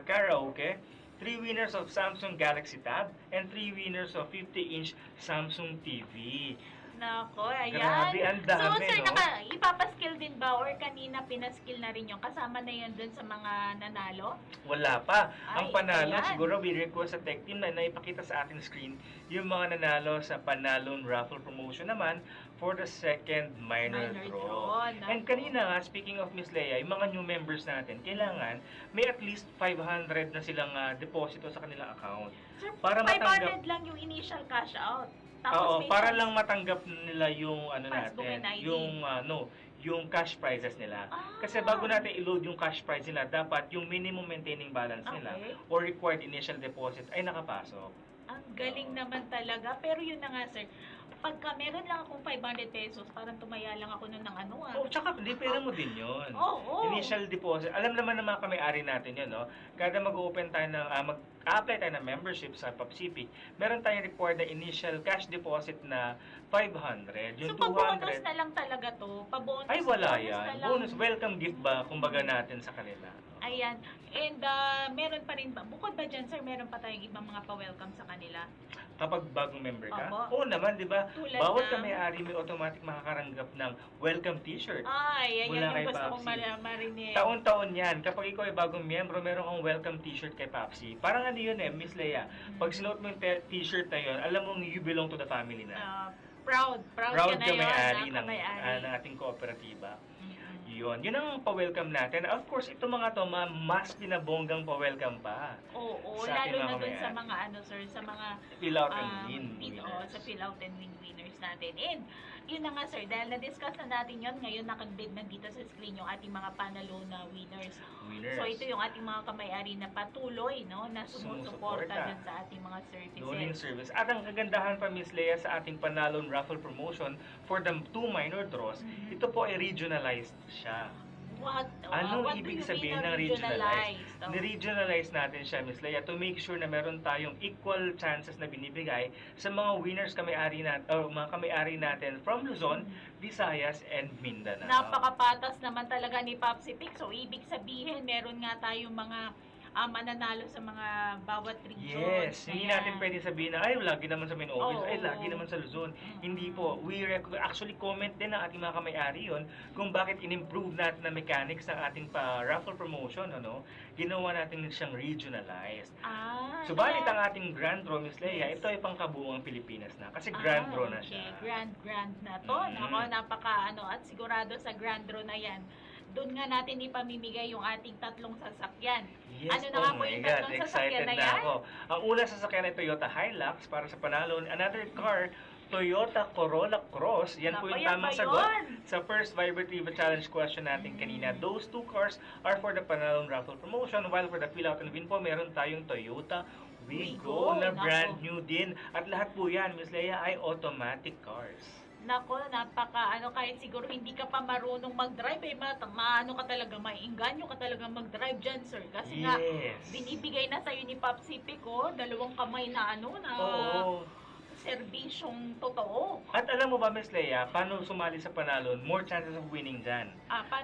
Karaoke, 3 winners of Samsung Galaxy Tab, and 3 winners of 50-inch Samsung TV. Nako, ayan. Grabe, ang dami, so, sir, no? ipapaskill din ba or kanina pinaskill na rin yung kasama na yun dun sa mga nanalo? Wala pa. Ay, Ang panalo, ayan. siguro we request sa tech team na naipakita sa ating screen yung mga nanalo sa panalon raffle promotion naman for the second minor draw. And kanina nga, speaking of Miss Leia, yung mga new members natin, kailangan may at least 500 na silang deposito sa kanilang account. Sir, Para 500 lang yung initial cash out. Oo, may para chance- lang matanggap nila yung Passbook natin, and ID. yung cash prizes nila. Kasi bago natin i-load yung cash prize nila, dapat yung minimum maintaining balance nila or required initial deposit ay nakapasok. Ang galing naman talaga. Pero yun na nga, sir. Pagka meron lang akong 500 pesos, parang tumaya lang ako nun ng ano ah. Oh, tsaka hindi pera mo din yun. Oo. Initial deposit. Alam naman ng mga kamay-ari natin yun, no? Kada mag-open tayo ng, mag-apply tayo ng membership sa PopCivic, meron tayong required na initial cash deposit na 500. Yung So, 200. pabonus na lang talaga to? Pabonus? Ay, wala bonus yan. na lang. Bonus, welcome gift ba, kumbaga natin sa kanila. Ayan. And meron pa rin ba, bukod ba dyan, sir, meron pa tayong ibang mga pa-welcome sa kanila? Kapag bagong member ka? Opo. Oo naman, di ba? Tulad Bawat ng- kamay-ari may automatic makakaranggap ng welcome t-shirt. Ay, Mula yan yung kay gusto kong Papsi. marinig. Taon-taon yan. Kapag ikaw ay bagong miyembro, meron kang welcome t-shirt kay Papsi. Parang ano yun Miss Leia. Pag sinuot mo yung t-shirt na yun, alam mong you belong to the family na. Proud ka na yun, kamay-ari ng kamay-ari. ating kooperatiba. Yun ang pa-welcome natin. Of course, ito mga to, mas pinabonggang pa-welcome pa. Oo, sa lalo ating mga na dun kamay-ari. sa mga ano, sir, sa mga Fill out and win winners. Sa fill out and win winners natin. And yun na nga, sir, dahil na-discuss na natin yun, ngayon nakagdid na dito sa screen yung ating mga panalo na winners. So ito yung ating mga kamay-ari na patuloy, no, na sumusuporta dun sa ating mga services. Loaning service. At ang kagandahan pa, Miss Leia, sa ating panalon raffle promotion for the 2 minor draws, ito po ay regionalized siya. What? Anong What ibig do you sabihin mean ng regionalized? Oh. Ni-regionalize natin siya, Miss Leia, to make sure na meron tayong equal chances na binibigay sa mga winners kamay-ari natin, o mga kamay-ari natin from Luzon, Visayas, and Mindanao. Napakapatas naman talaga ni PopCivic. So, ibig sabihin, meron nga tayong mga mananalo sa mga bawat region. Yes, hindi natin pwede sabihin na, ay, lagi naman sa main office, ay, lagi naman sa Luzon. Hindi po. Actually, comment din ng ating mga kamay-ari yun kung bakit in-improve natin na mechanics ng ating raffle promotion, ano? Ginawa natin siyang regionalized. Subalit ang ating Grand Draw, Miss Leia, ito ay pangkabuuang Pilipinas na. Kasi Grand Draw na siya. Grand na to. Nako, at sigurado sa Grand Draw na yan, doon nga natin ipamimigay yung ating 3 sasakyan. Yes, ano na nga po yung 3 sasakyan na yan? Ako. Ang unang sasakyan ay Toyota Hilux para sa panalo. Another car, Toyota Corolla Cross. Yan po yung tamang sagot sa first Vibrativa Challenge question natin kanina. Those 2 cars are for the panalon raffle promotion, while for the fill out and win po, meron tayong Toyota Wigo na brand new din. At lahat po yan, Miss Leia, ay automatic cars. Nako, kahit siguro hindi ka pa marunong mag-drive, maano ka talaga, maiinganyo ka talaga mag-drive dyan, sir. Kasi nga, binibigay na sa'yo ni PopCivic, 2 kamay na serbisyong totoo. At alam mo ba, Miss Leia, paano sumali sa panalon? More chances of winning dyan.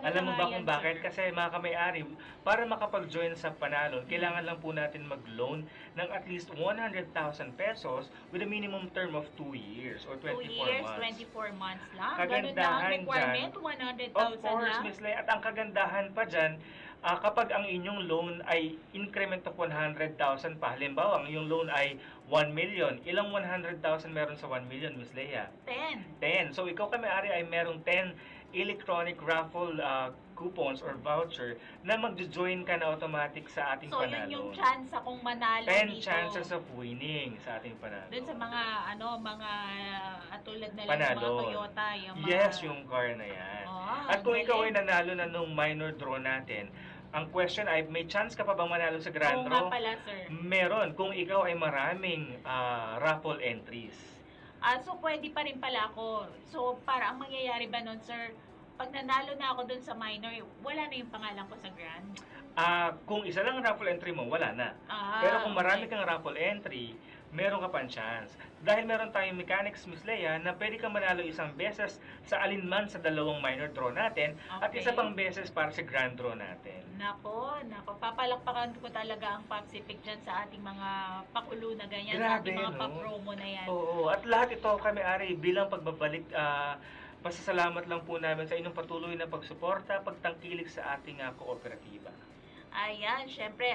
Alam mo ba kung bakit? Kasi mga kamay-ari, para makapag-join sa panalon, kailangan lang po natin mag-loan ng at least 100,000 pesos with a minimum term of 2 years or 24 2 years, months. 24 months lang. Ganun lang ang Kagandahan requirement, dyan, 100,000 of course, lang. Miss Leia, at ang kagandahan pa dyan, kapag ang inyong loan ay increment of 100,000 pa, halimbawa, ang inyong loan ay 1 million, ilang 100,000 meron sa 1 million, Miss Leia? 10. So, ikaw kamay-ari ay merong 10 electronic raffle coupons or voucher na mag-join ka na automatic sa ating panalo. So, yun yung chance akong manalo 10 dito. chances of winning sa ating panalo. Doon sa mga, tulad na lang Panalo. mga Toyota. Yung mga... Yes, yung car na yan. At kung ikaw ay nanalo na nung minor draw natin, ang question ay, may chance ka pa bang manalo sa Grand Draw? Oo nga pala, sir. Meron, kung ikaw ay maraming raffle entries. So, pwede pa rin pala ako. So, para ang mangyayari ba nun, sir, pag nanalo na ako dun sa minor, wala na yung pangalan ko sa Grand? Kung isa lang ang raffle entry mo, wala na. Pero kung marami kang raffle entry, meron ka pang chance. Dahil meron tayong mechanics, Miss Leia, na pwede kang manalo isang beses sa alinman sa dalawang minor draw natin at isa pang beses para sa grand draw natin. Nako, papalakpakan ko talaga ang Popsipic dyan sa ating mga pakulo na ganyan, sa Grabe, ating mga no? pa-promo na yan. Oo, at lahat ito kami ari bilang pagbabalik, pasasalamat lang po namin sa inyong patuloy na pagsuporta, pagtangkilik sa ating kooperatiba. Ayan, syempre,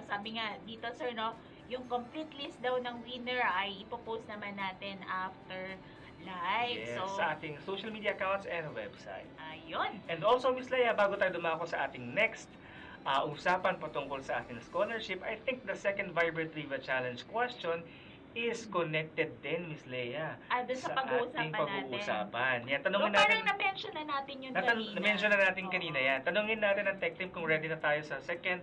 sabi nga dito sir, no, yung complete list daw ng winner ay ipopost naman natin after live. Yes, So, sa ating social media accounts and website. ayun. And also, Miss Leia, bago tayo dumako sa ating next usapan patungkol sa ating scholarship, I think the second Viber Trivia Challenge question is connected din, Miss Leia. Doon sa pag-uusapan ating pag-uusapan. Yan, tanungin So, natin. parang na-mention na natin yun kanina. Na-mention na natin kanina yan. Tanungin natin ang tech team kung ready na tayo sa second.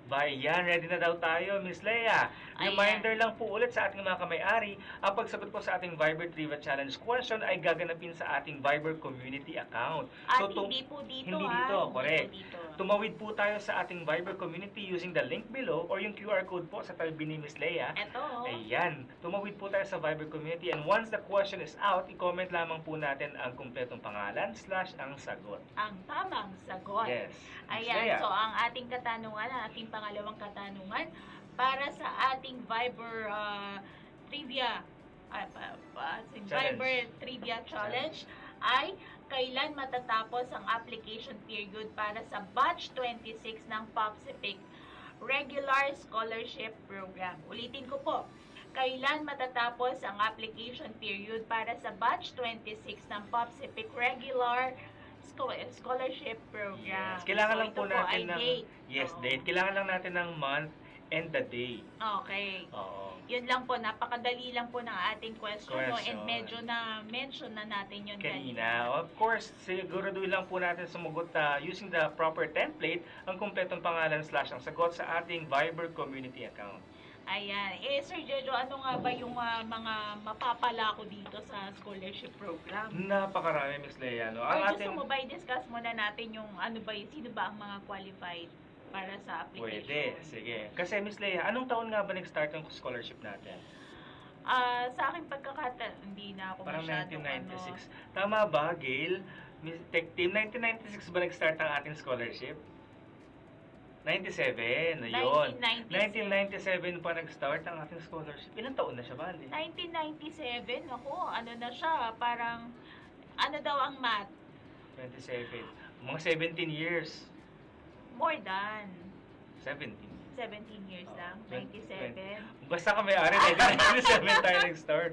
Yan, ready na daw tayo, Miss Leia. Reminder lang po ulit sa ating mga kamay-ari, ang pagsagot po sa ating Viber Trivia Challenge question ay gaganapin sa ating Viber community account. At hindi po dito, Hindi dito, correct. Tumawid po tayo sa ating Viber community using the link below or yung QR code po sa tabi ni Miss Leia. Ito. Ayan, tumawid po tayo sa Viber community and once the question is out, i-comment lamang po natin ang kumpletong pangalan / ang sagot. Ang tamang sagot. Yes. Miss Ayan, Leia. so ang ating katanungan, ang ating pangalawang katanungan para sa ating Viber trivia Viber Trivia Challenge ay kailan matatapos ang application period para sa batch 26 ng Popsipic Regular Scholarship Program. Ulitin ko po, kailan matatapos ang application period para sa batch 26 ng Popsipic Regular Scholarship Program. Yes, kailangan So, lang po ito natin ay ng date. date. Kailangan lang natin ng month and the day. Okay. Oo. Yun lang po, napakadali lang po ng ating question. No? And Question. medyo na-mention na natin yun Kanina. Of course, siguraduhin lang po natin sumagot using the proper template ang kumpletong pangalan / ang sagot sa ating Viber community account. Ayan. Sir Jojo, ano nga ba yung mga mapapala ko dito sa scholarship program? Napakarami, Miss Leia. No? Or Ang gusto ating... mo ba i-discuss muna natin yung sino ba ang mga qualified para sa application? Pwede, sige. Kasi Miss Leia, anong taon nga ba nag-start yung scholarship natin? Sa aking hindi na ako Parang masyadong 1996. Tama ba, Gail? Miss Tech Team, 1996 ba nag-start ang ating scholarship? 97, ayun. 1997 pa nag-start ang ating scholarship. Ilang taon na siya, bali? 1997, ako, ano na siya, parang, ano daw ang math? 27. Mga 17 years. More than 17. 17 years lang, 97. Basta kami ari, 1997 tayo nag-start.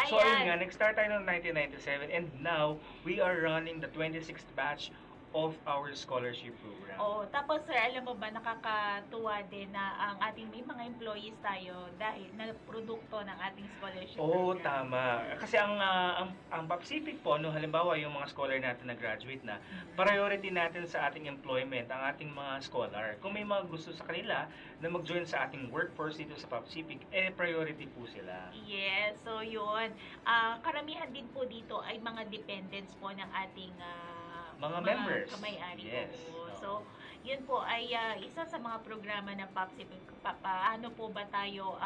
So, ayun Ayan. nga, nag-start tayo noong 1997 and now, we are running the 26th batch of our scholarship program. Oh, tapos sir, alam mo ba, nakakatuwa din na ang ating may mga employees tayo dahil na produkto ng ating scholarship Oo, program. tama. Kasi ang Popsipic po, no, halimbawa yung mga scholar natin na graduate na, priority natin sa ating employment, ang ating mga scholar. Kung may mga gusto sa kanila na mag-join sa ating workforce dito sa Popsipic, priority po sila. Yes, so yun. Karamihan din po dito ay mga dependents po ng ating Mga members. kamay-ari Yes. po. So, yun po ay isa sa mga programa ng Popsipic. Paano po ba tayo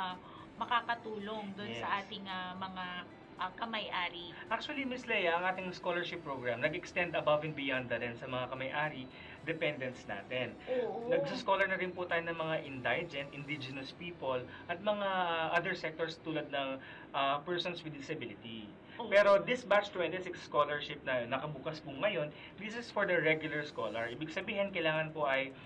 makakatulong doon Yes. sa ating mga kamay-ari? Actually, Miss Leia, ang ating scholarship program nag-extend above and beyond na rin sa mga kamay-ari dependents natin. Oo. Nagsuscholar na rin po tayo ng mga indigent, indigenous people, at mga other sectors tulad ng persons with disability. Pero this batch 26 scholarship na nakabukas po ngayon, this is for the regular scholar. Ibig sabihin, kailangan po ay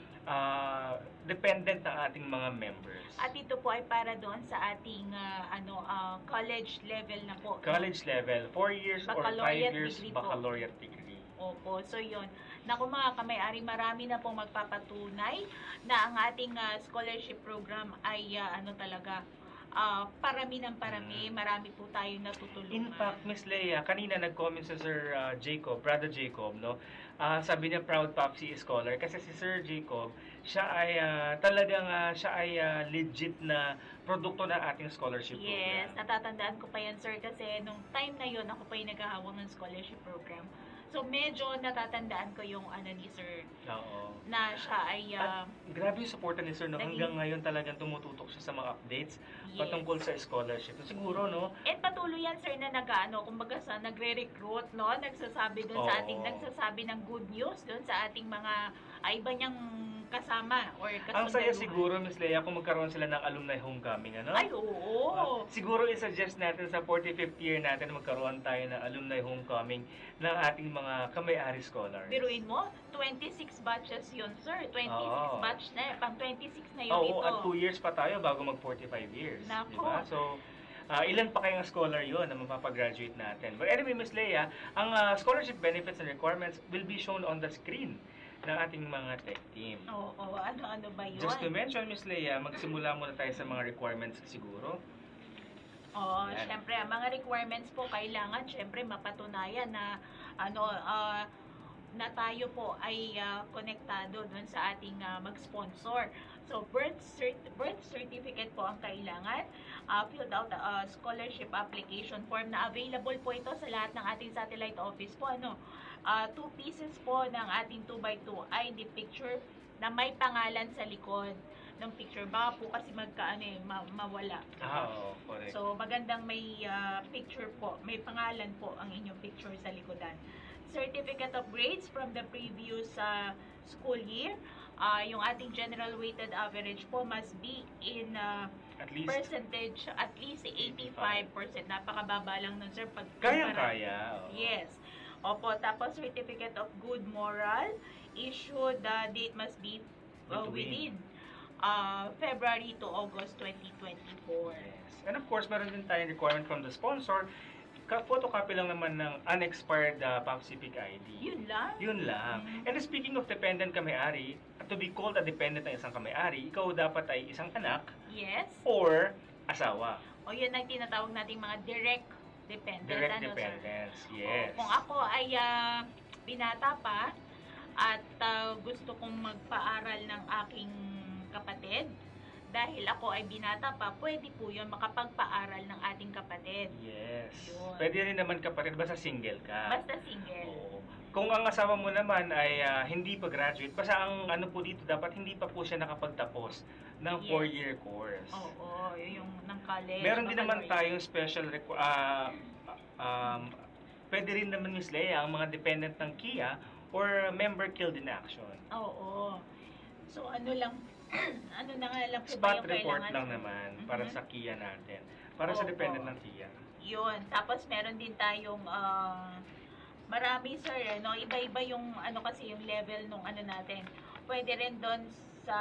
dependent ng ating mga members. At ito po ay para doon sa ating college level na po. College level, 4 years or 5 Baccalaureate years degree po. baccalaureate degree. Opo, so yun. Naku mga kamay-ari, marami na pong magpapatunay na ang ating scholarship program ay talaga parami ng parami. Marami po tayong natutulungan. In fact, Miss Leia, kanina nag-comment si Sir Jacob, Brother Jacob, no? Sabi niya proud Popsi scholar kasi si Sir Jacob, siya ay talagang siya ay legit na produkto ng ating scholarship Yes, program. natatandaan ko pa yan, sir, kasi nung time na yon ako pa yung naghahawak ng scholarship program. So medyo natatandaan ko yung ano ni Sir Oo. na siya ay At grabe yung support ni Sir, no? naging- Hanggang ngayon talagang tumututok siya sa mga updates Yes. patungkol sa scholarship. So, siguro, no? And patuloy yan, Sir, na kumbaga sa nagre-recruit, no? Nagsasabi doon sa ating, Oo. nagsasabi ng good news doon sa ating mga iba niyang kasama or Ang saya kasundaluhan. siguro, Miss Leia, kung magkaroon sila ng alumni homecoming, ano? Ay, oo. Siguro i-suggest natin sa 45th year natin magkaroon tayo ng alumni homecoming ng ating mga kamay-ari scholars. Biruin mo, 26 batches yun, Sir. 26 Oo. batch na, pang 26 na yun Oo, ito. at 2 years pa tayo bago mag 45 years. Nako. Diba? So, ilan pa kayong scholar yun na mapapagraduate natin? But anyway, Miss Leia, ang scholarship benefits and requirements will be shown on the screen ng ating mga tech team. Oo, ano ba yun? Just to mention, Miss Leia, magsimula muna tayo sa mga requirements siguro. Oo, Yan. syempre, ang mga requirements po kailangan syempre mapatunayan na na tayo po ay konektado dun sa ating mag-sponsor. So, birth certificate po ang kailangan. Filled out scholarship application form na available po ito sa lahat ng ating satellite office po. 2 pieces po ng ating 2x2 ID picture na may pangalan sa likod ng picture. Baka po kasi mawala. Oo, correct. So, magandang may picture po, may pangalan po ang inyong picture sa likodan. Certificate of grades from the previous school year. Yung ating general weighted average po must be in At least percentage, at least 85%. Napakababa lang nun, sir. kayang-kaya. Oo. Yes. Opo, tapos certificate of good moral, issued, date must be within February to August 2024. Yes. And of course, meron din tayong requirement from the sponsor. Photocopy lang naman ng unexpired PAPCPIC ID. Yun lang? Yun lang. And speaking of dependent kamay-ari, to be called a dependent ng isang kamay-ari, ikaw dapat ay isang anak Yes. or asawa. O yun ang tinatawag nating mga direct dependent. Direct ano, sir? dependence, yes. Kung ako ay binata pa at gusto kong magpaaral ng aking kapatid, dahil ako ay binata pa, pwede po yun makapagpaaral ng ating kapatid. Yes. Yun. Pwede rin naman kapatid, basta single ka. Basta single. Oo. Kung ang asawa mo naman ay hindi pa graduate, basta ang ano po dito, dapat hindi pa po siya nakapagtapos ng Yes. 4-year course. Oo, yung ng college. Meron din naman baccalaureate. tayong special pwede rin naman, Miss Leia, ang mga dependent ng KIA or member killed in action. Oo. So ano lang, ano na nga lang po ba Spot yung report kailangan? lang naman para sa KIA natin. Para sa Opo. dependent ng KIA. Yun. Tapos meron din tayong marami, sir, iba-iba yung kasi yung level nung natin. Pwede rin doon sa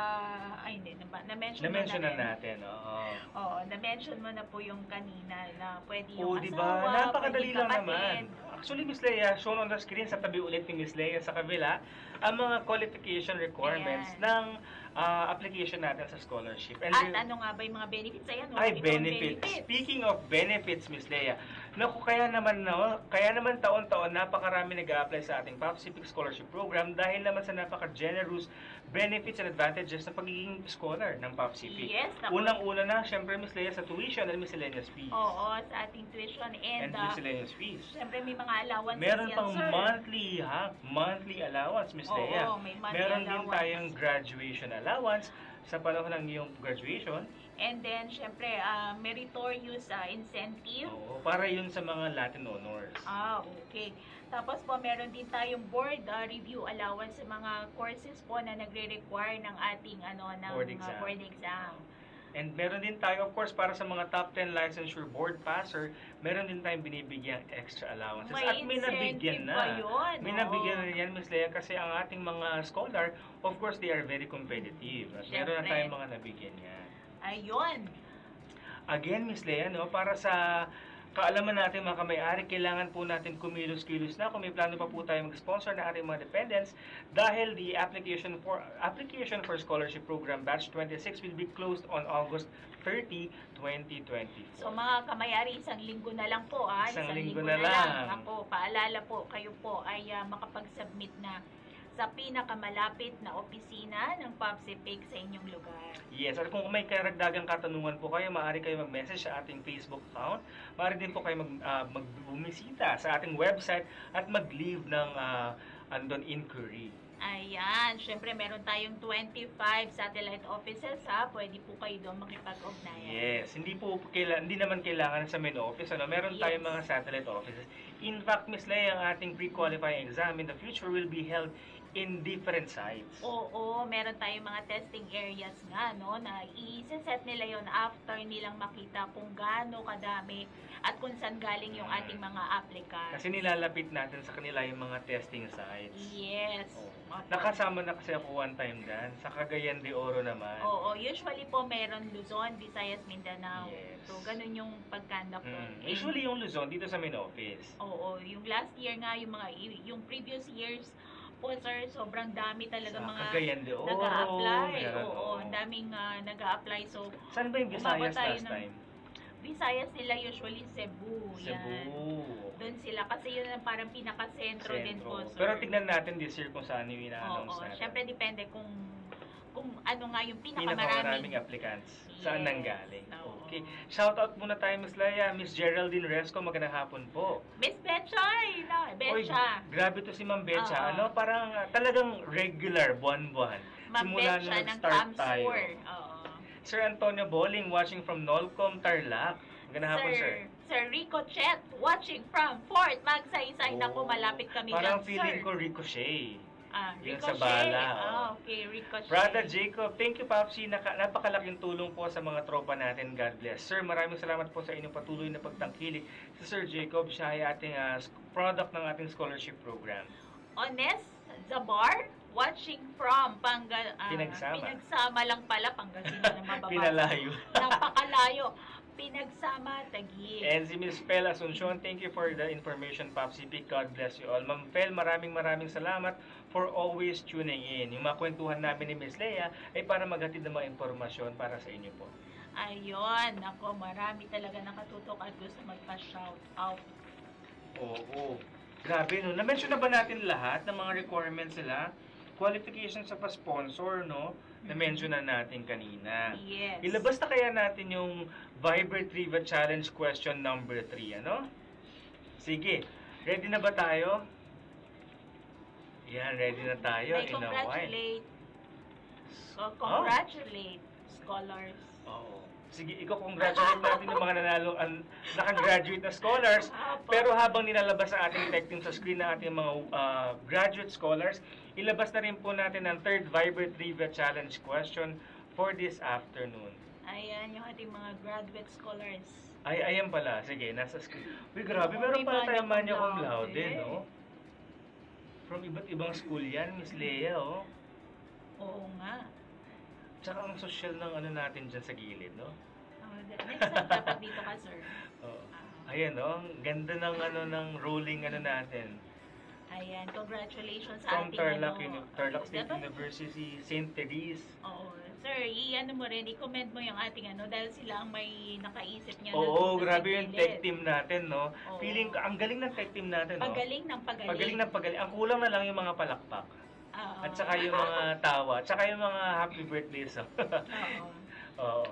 hindi na-mention Na-mention na natin, oo. Oo, na-mention mo na po yung kanina na pwede yung Oo, asawa, diba? Napakadali pwede lang kapatid. naman. Actually, Miss Leia, shown on the screen sa tabi ulit ni Miss Leia sa kabila, ang mga qualification requirements ng application natin sa scholarship. And At ano nga ba yung mga benefits? Ayan, ay, ibang benefits. Speaking of benefits, Miss Leia, naku, kaya naman taon-taon napakarami nag-a-apply sa ating PAPCPIC Scholarship Program dahil naman sa napaka-generous benefits and advantages sa pagiging scholar ng PAPCPIC. Yes, naku. Unang-una na, syempre, Miss Leia, sa tuition and miscellaneous fees. Oo, sa ating tuition and miscellaneous fees. syempre may mga allowances Meron yan, pang sir. monthly allowance, Miss Oo, Leia. may monthly Meron din allowance. tayong graduation allowance sa panahon ng iyong graduation. And then, syempre, meritorious incentive. Oo, para yun sa mga Latin honors. Okay. Tapos po, meron din tayong board review allowance sa mga courses po na nagre-require ng ating Board exam. And meron din tayo, of course, para sa mga top 10 licensure board passer, meron din tayong binibigyang extra allowances. May At may nabigyan incentive na. pa yun, May oo. nabigyan na rin yan, Miss Leia, kasi ang ating mga scholar, of course, they are very competitive. At meron na Syempre. tayong mga nabigyan yan. Ayun. Again, Miss Leia, para sa kaalaman natin mga kamay-ari, kailangan po natin kumilos-kilos na kung may plano pa po tayo mag-sponsor ng ating mga dependents dahil the application for scholarship program batch 26 will be closed on August 30, 2024. So mga kamayari, isang linggo na lang po. Isang linggo na lang. Ako, paalala po, kayo po ay makapag-submit na sa pinakamalapit na opisina ng PopsiPig sa inyong lugar. Yes, at kung may karagdagang katanungan po kayo, maaari kayo mag-message sa ating Facebook account. Maaari din po kayo bumisita sa ating website at mag-leave ng inquiry. Ayan, syempre meron tayong 25 satellite offices ha. Pwede po kayo doon makipag-ugnayan. Yes, hindi naman kailangan sa main office. Meron tayong mga satellite offices. In fact, Miss Leia, ang ating pre-qualifying exam in the future will be held in different sites. Oo, meron tayong mga testing areas nga, no, na i-set nila yon after nilang makita kung gaano kadami at kung saan galing yung ating mga applicants. Kasi nilalapit natin sa kanila yung mga testing sites. Yes. Nakasama na kasi ako one time dyan, sa Cagayan de Oro naman. Oo, usually po meron Luzon, Visayas, Mindanao. Yes. So, ganun yung pag-conduct po. Usually yung Luzon, dito sa main office. Oo, yung last year nga, yung previous years, po sir, sobrang dami talaga sa mga nag-a-apply. Oo, ang daming nag-a-apply. So, saan ba yung Visayas last time? Visayas nila usually Cebu. Cebu. Yan. Doon sila kasi yun ang parang pinaka-sentro din po. Sir. Pero tignan natin this year kung saan yung ina-announce natin. Syempre depende kung ano nga yung pinakamaraming applicants. Saan nanggaling. Okay. Shoutout muna tayo, Miss Leia. Miss Geraldine Resco, magandang hapon po. Miss Betchay! Betcha! Grabe to si Ma'am Betcha. Parang talagang regular, buwan-buwan. Simula nung nag-start tayo. Sir Antonio Boling, watching from Nolcom, Tarlac. Magandang hapon, sir. Sir Rico Chet, watching from Fort Magsaysay. Naku, malapit kami parang dyan, feeling ko Ricochet. Yung Ricochet. sa bala. Okay, Ricochet. Brother Jacob, thank you, Popsi. Napakalaking tulong po sa mga tropa natin. God bless. Sir, maraming salamat po sa inyong patuloy na pagtangkilik. Si Sir Jacob, siya ay ating product ng ating scholarship program. Honest Zabar, watching from Pinagsama lang pala, Pangasinan na mababa. Pinalayo. Napakalayo. Pinagsama, Taguig. And si Ms. Fel Asuncion, thank you for the information, Popsi Pic. God bless you all. Ma'am Fel, maraming salamat for always tuning in. Yung mga kwentuhan namin ni Ms. Leia ay para maghatid ng mga impormasyon para sa inyo po. Ayun, ako, marami talaga nakatutok at gusto magpa-shout out. Oo. Grabe, no? Na-mention na ba natin lahat ng mga requirements nila? Qualifications sa pa-sponsor, no? Na-mention na natin kanina. Yes. Ilabas na kaya natin yung Viber Trivia Challenge question number 3, ano? Sige, ready na ba tayo? Yan, ready na tayo. Congratulate scholars. Oo. Sige, congratulate natin yung mga nanalo, nakagraduate na scholars. Pero habang nilalabas ang ating tech team sa screen ng ating mga graduate scholars, ilabas na rin po natin ang third Viber Trivia Challenge question for this afternoon. Ayan, yung ating mga graduate scholars. Ayan pala. Sige, nasa screen. Uy, grabe, meron pala tayong magna cum laude, no? From iba't ibang school yan, Miss Leia, oh. Oo nga. Tsaka ang social ng natin dyan sa gilid, no? Next time dapat dito ka, sir. Ayan, no? Ang ganda ng rolling natin. Ayan, congratulations sa ating Tarlac State University, St. Therese. Oo. Sir, i-comment mo yung ating dahil sila ang may nakaisip niya. Oo, grabe yung tech team natin, no? Oo. Feeling ko, ang galing ng tech team natin, no? Pagaling ng pagaling. Pagaling ng pagaling. Ang kulang na lang yung mga palakpak. At saka yung mga tawa. At saka yung mga happy birthday song. Oo.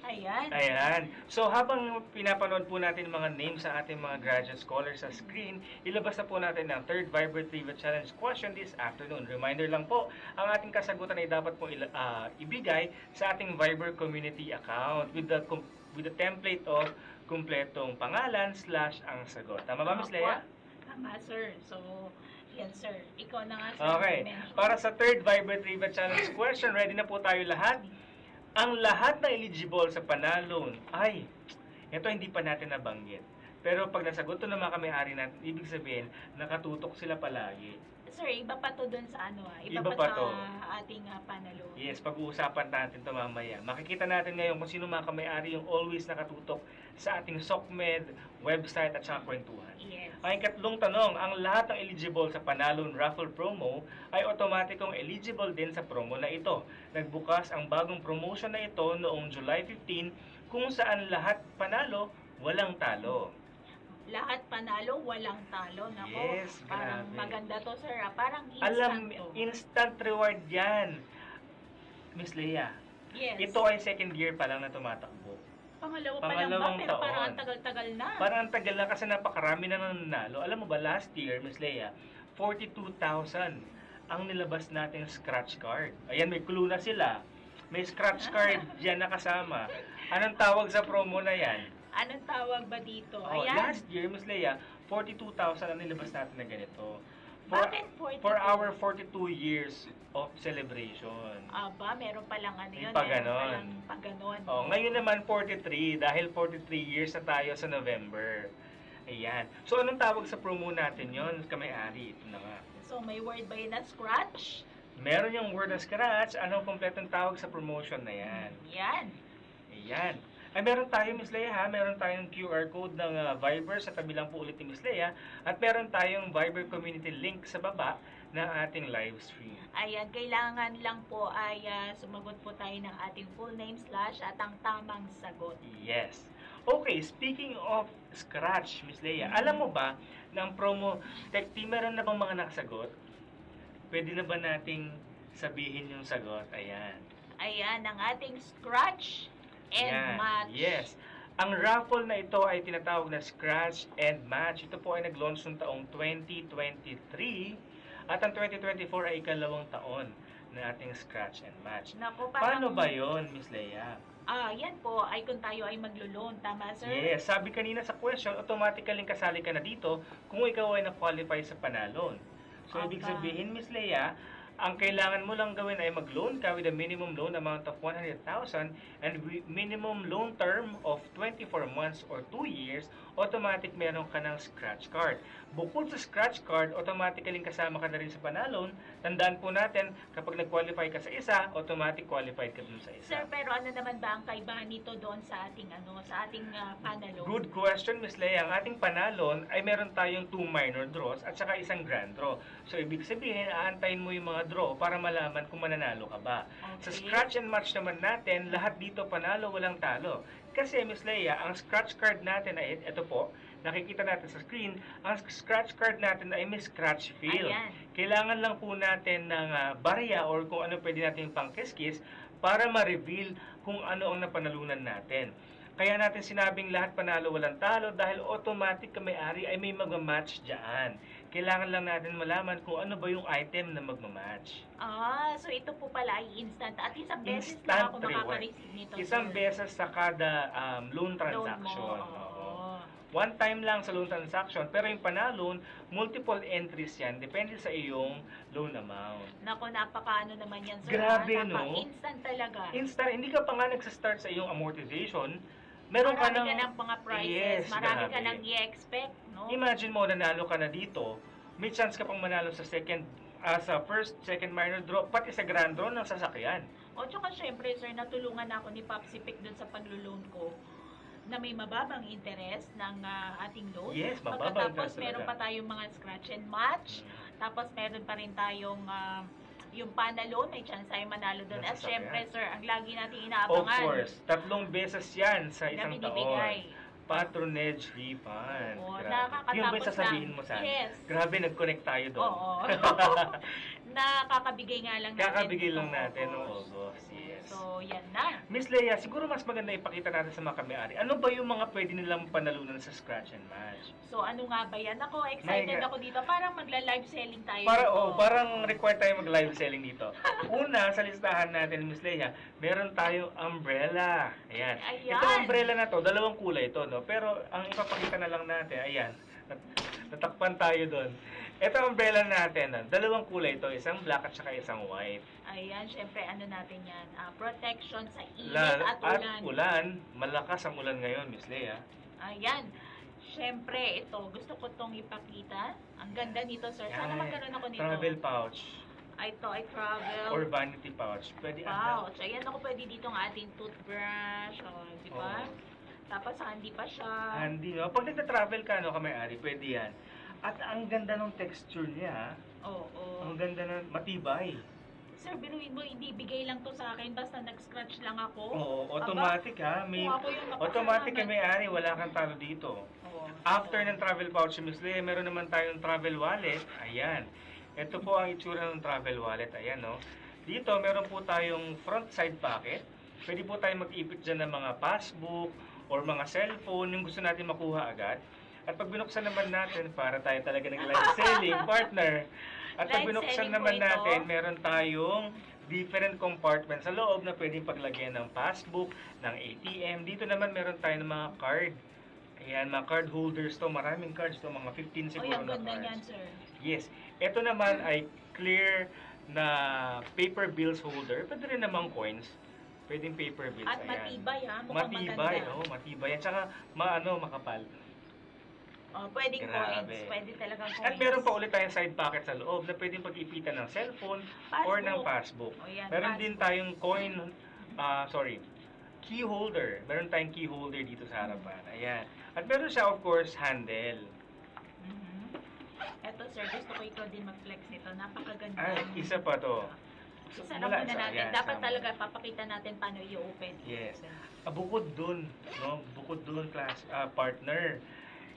Ayan. So, habang pinapanood po natin mga names sa ating mga graduate scholars sa screen, ilabas na po natin ang third Viber Trivia Challenge question this afternoon. Reminder lang po, ang ating kasagutan ay dapat po ibigay sa ating Viber community account with the template of kumpletong pangalan / ang sagot. Tama ba, Ms. Leia? Tama, sir. So, yan, sir. Ikaw na nga, sir. Okay. Para sa third Viber Trivia Challenge question, ready na po tayo lahat? Ang lahat na eligible sa panalo ay, ito hindi pa natin nabanggit. Pero pag nasagot to ng mga may-ari natin, ibig sabihin, nakatutok sila palagi. Sir, iba pa to dun sa Iba pa sa ating panalo. Yes, pag-uusapan natin to mamaya. Makikita natin ngayon kung sino mga may-ari yung always nakatutok sa ating SOCMED website at saka kwentuhan. Yes. Ang ikatlong tanong, ang lahat ng eligible sa panalong raffle promo ay otomatikong eligible din sa promo na ito. Nagbukas ang bagong promotion na ito noong July 15 kung saan lahat panalo, walang talo. Lahat panalo, walang talo. Nako, Yes, parang grabe. maganda to, sir. Parang instant Alam, to. instant reward yan. Miss Leia, Yes. ito ay second year pa lang na tumatakbo. Pangalawa pa lang ba? Pangalawang Pero parang taon. ang tagal-tagal na. Parang ang tagal na kasi napakarami na nanalo. Alam mo ba, last year, Miss Leia, 42,000 ang nilabas nating scratch card. Ayan, may clue na sila. May scratch card dyan nakasama. Anong tawag sa promo na yan? Anong tawag ba dito? Oh, Ayan. last year, Miss Leia, 42,000 ang nilabas natin na ganito. Bakit 42? For our 42 years of celebration. Aba, meron palang ano yun. May pa meron ganon. palang pa ganon. Oh, ngayon naman 43 dahil 43 years na tayo sa November. Ayan. So, anong tawag sa promo natin yon? Kamay-ari. Ito na nga. So, may word ba yun na scratch? Meron yung word na scratch. Anong kompletong tawag sa promotion na yan? Yan. Ayan. Ay, meron tayo, Miss Leia, ha? Meron tayong QR code ng Viber sa tabi lang po ulit ni Miss Leia. At meron tayong Viber community link sa baba ng ating live stream. Ayan, kailangan lang po ay sumagot po tayo ng ating full name / at ang tamang sagot. Yes. Okay, speaking of scratch, Miss Leia, alam mo ba na ang promo, Tech Team, meron na bang mga nakasagot? Pwede na ba nating sabihin yung sagot? Ayan. Ayan, ang ating scratch and Yan. match. Yes. Ang raffle na ito ay tinatawag na Scratch and Match. Ito po ay nag-launch noong taong 2023 at ang 2024 ay ikalawang taon na ating Scratch and Match. Naku, Paano ba yon, Miss Leia? Yan po ay kung tayo ay maglo-loan. Tama, sir? Yes, sabi kanina sa question, automatically kasali ka na dito kung ikaw ay na-qualify sa panalon. So, ibig sabihin, Miss Leia, ang kailangan mo lang gawin ay mag-loan ka with a minimum loan amount of 100,000 and minimum loan term of 24 months or 2 years, automatic meron ka ng scratch card. Bukod sa scratch card, automatically kasama ka na rin sa panalon. Tandaan po natin, kapag nag-qualify ka sa isa, automatic qualified ka dun sa isa. Sir, pero ano naman ba ang kaibahan nito doon sa ating panalo? Good question, Miss Leia. Ang ating panalon ay meron tayong 2 minor draws at saka isang grand draw. So, ibig sabihin, aantayin mo yung mga draw para malaman kung mananalo ka ba. Sa scratch and match naman natin, lahat dito panalo, walang talo. Kasi, Miss Leia, ang scratch card natin ay, ito po, nakikita natin sa screen, ang scratch card natin ay may scratch field. Ayan. Kailangan lang po natin ng barya or kung ano pwede natin pang kiss-kiss para ma-reveal kung ano ang napanalunan natin. Kaya natin sinabing lahat panalo walang talo dahil automatic may-ari ay may magmamatch dyan. Kailangan lang natin malaman kung ano ba yung item na magmamatch. So ito po pala ay instant. At isang beses Instant na ako reward. makaka-receive nito. Isang sir. beses sa kada loan transaction. One time lang sa loan transaction, pero yung panalon, multiple entries yan, depende sa iyong loan amount. Nako, napakaano naman yan, sir. Grabe, no? Instant talaga. Instant, hindi ka pa nga nagsastart sa iyong amortization, meron ka Marami ka ng mga prices, Yes, marami ka grabe. nang i-expect, no? Imagine mo, nanalo ka na dito, may chance ka pang manalo sa sa first, second minor draw, pati sa grand draw ng sasakyan. O, tsaka syempre, sir, natulungan ako ni Popsi Pic dun sa paglo-loan ko na may mababang interest ng ating loan. Yes, mababang Pagkatapos, interest meron talaga. pa tayong mga scratch and match. Tapos, meron pa rin tayong yung panalo, may chance tayo manalo doon. At Nasasakyan. syempre, sir, ang lagi nating Of inaabangan. course, 3 beses yan sa Na isang binibigay. taon. Patronage refund. Oo, Grabe. nakakatapos Yung ba sasabihin lang. mo sa akin? Yes. Grabe, nag-connect tayo doon. Oo. Nakakabigay nga lang natin. Kakabigay lang itong natin ng August. August. Yes. So, yan na. Miss Leia, siguro mas maganda ipakita natin sa mga kami-ari. Ano ba yung mga pwede nilang panalunan sa scratch and match? So, ano nga ba yan? Ako, excited May- ako dito. Parang magla-live selling tayo. Para, dito. parang required tayo mag-live selling dito. Una, sa listahan natin, Miss Leia, meron tayong umbrella. Ayan. Ayan. Itong umbrella na to, dalawang kulay ito, no? Pero ang ipapakita na lang natin, ayan. Natakpan tayo doon. Ito ang umbrella natin, dalawang kulay ito, isang black at saka isang white. Ayan, syempre, ano natin yan? Protection sa init at ulan. At ulan, malakas ang ulan ngayon, Miss Leia. Ayan. Syempre, ito, gusto ko tong ipakita. Ang ganda nito, sir. Sana Yan. magkaroon ako nito. Travel pouch Ito ay travel or vanity pouch. Pwede pouch. Ayan, ako pwede dito ang ating toothbrush. O, di ba? Tapos, handy pa siya. Handy, no? Pag nagta-travel ka, no, kamay-ari, pwede yan. At ang ganda ng texture niya, Oo. ang ganda ng matibay. Sir, biruin mo, ibibigay lang to sa akin basta nag-scratch lang ako. Oo, automatic ha. May, Kung ako yung napasalamat. automatic ka may-ari, wala kang talo dito. After ng travel pouch, Miss Leia, meron naman tayong travel wallet. Ayan. Ito po ang itsura ng travel wallet. Ayan, no? Dito, meron po tayong front side pocket. Pwede po tayong mag-ipit dyan ng mga passbook or mga cellphone, yung gusto natin makuha agad. At pag binuksan naman natin, para tayo talaga ng live selling partner. At pag binuksan naman natin, meron tayong different compartments sa loob na pwedeng paglagyan ng passbook, ng ATM. Dito naman meron tayo ng mga card. Ayan, mga card holders to. Maraming cards to, mga 15 siguro ang na ganda cards. niyan, sir. Yes. Ito naman ay clear na paper bills holder. Pwede rin namang coins. Pwedeng paper bills. At ayan. matibay ha, mukhang matibay, maganda. oh, matibay. At saka, makapal. Oh, pwedeng Grabe. coins, pwede talagang coins. At meron pa ulit tayong side pocket sa loob na pwedeng pag-ipitan ng cellphone or ng passbook. Oh, yan, Meron passbook. din tayong key holder. Meron tayong key holder dito sa harapan. Ayan. At meron siya, of course, handle. Eto sir, gusto ko ikaw din mag-flex nito. Napakaganda. Ay, isa pa to. Isa lang muna natin. Dapat talaga papakita natin paano i-open. Yes. Bukod dun, no? Bukod dun, partner.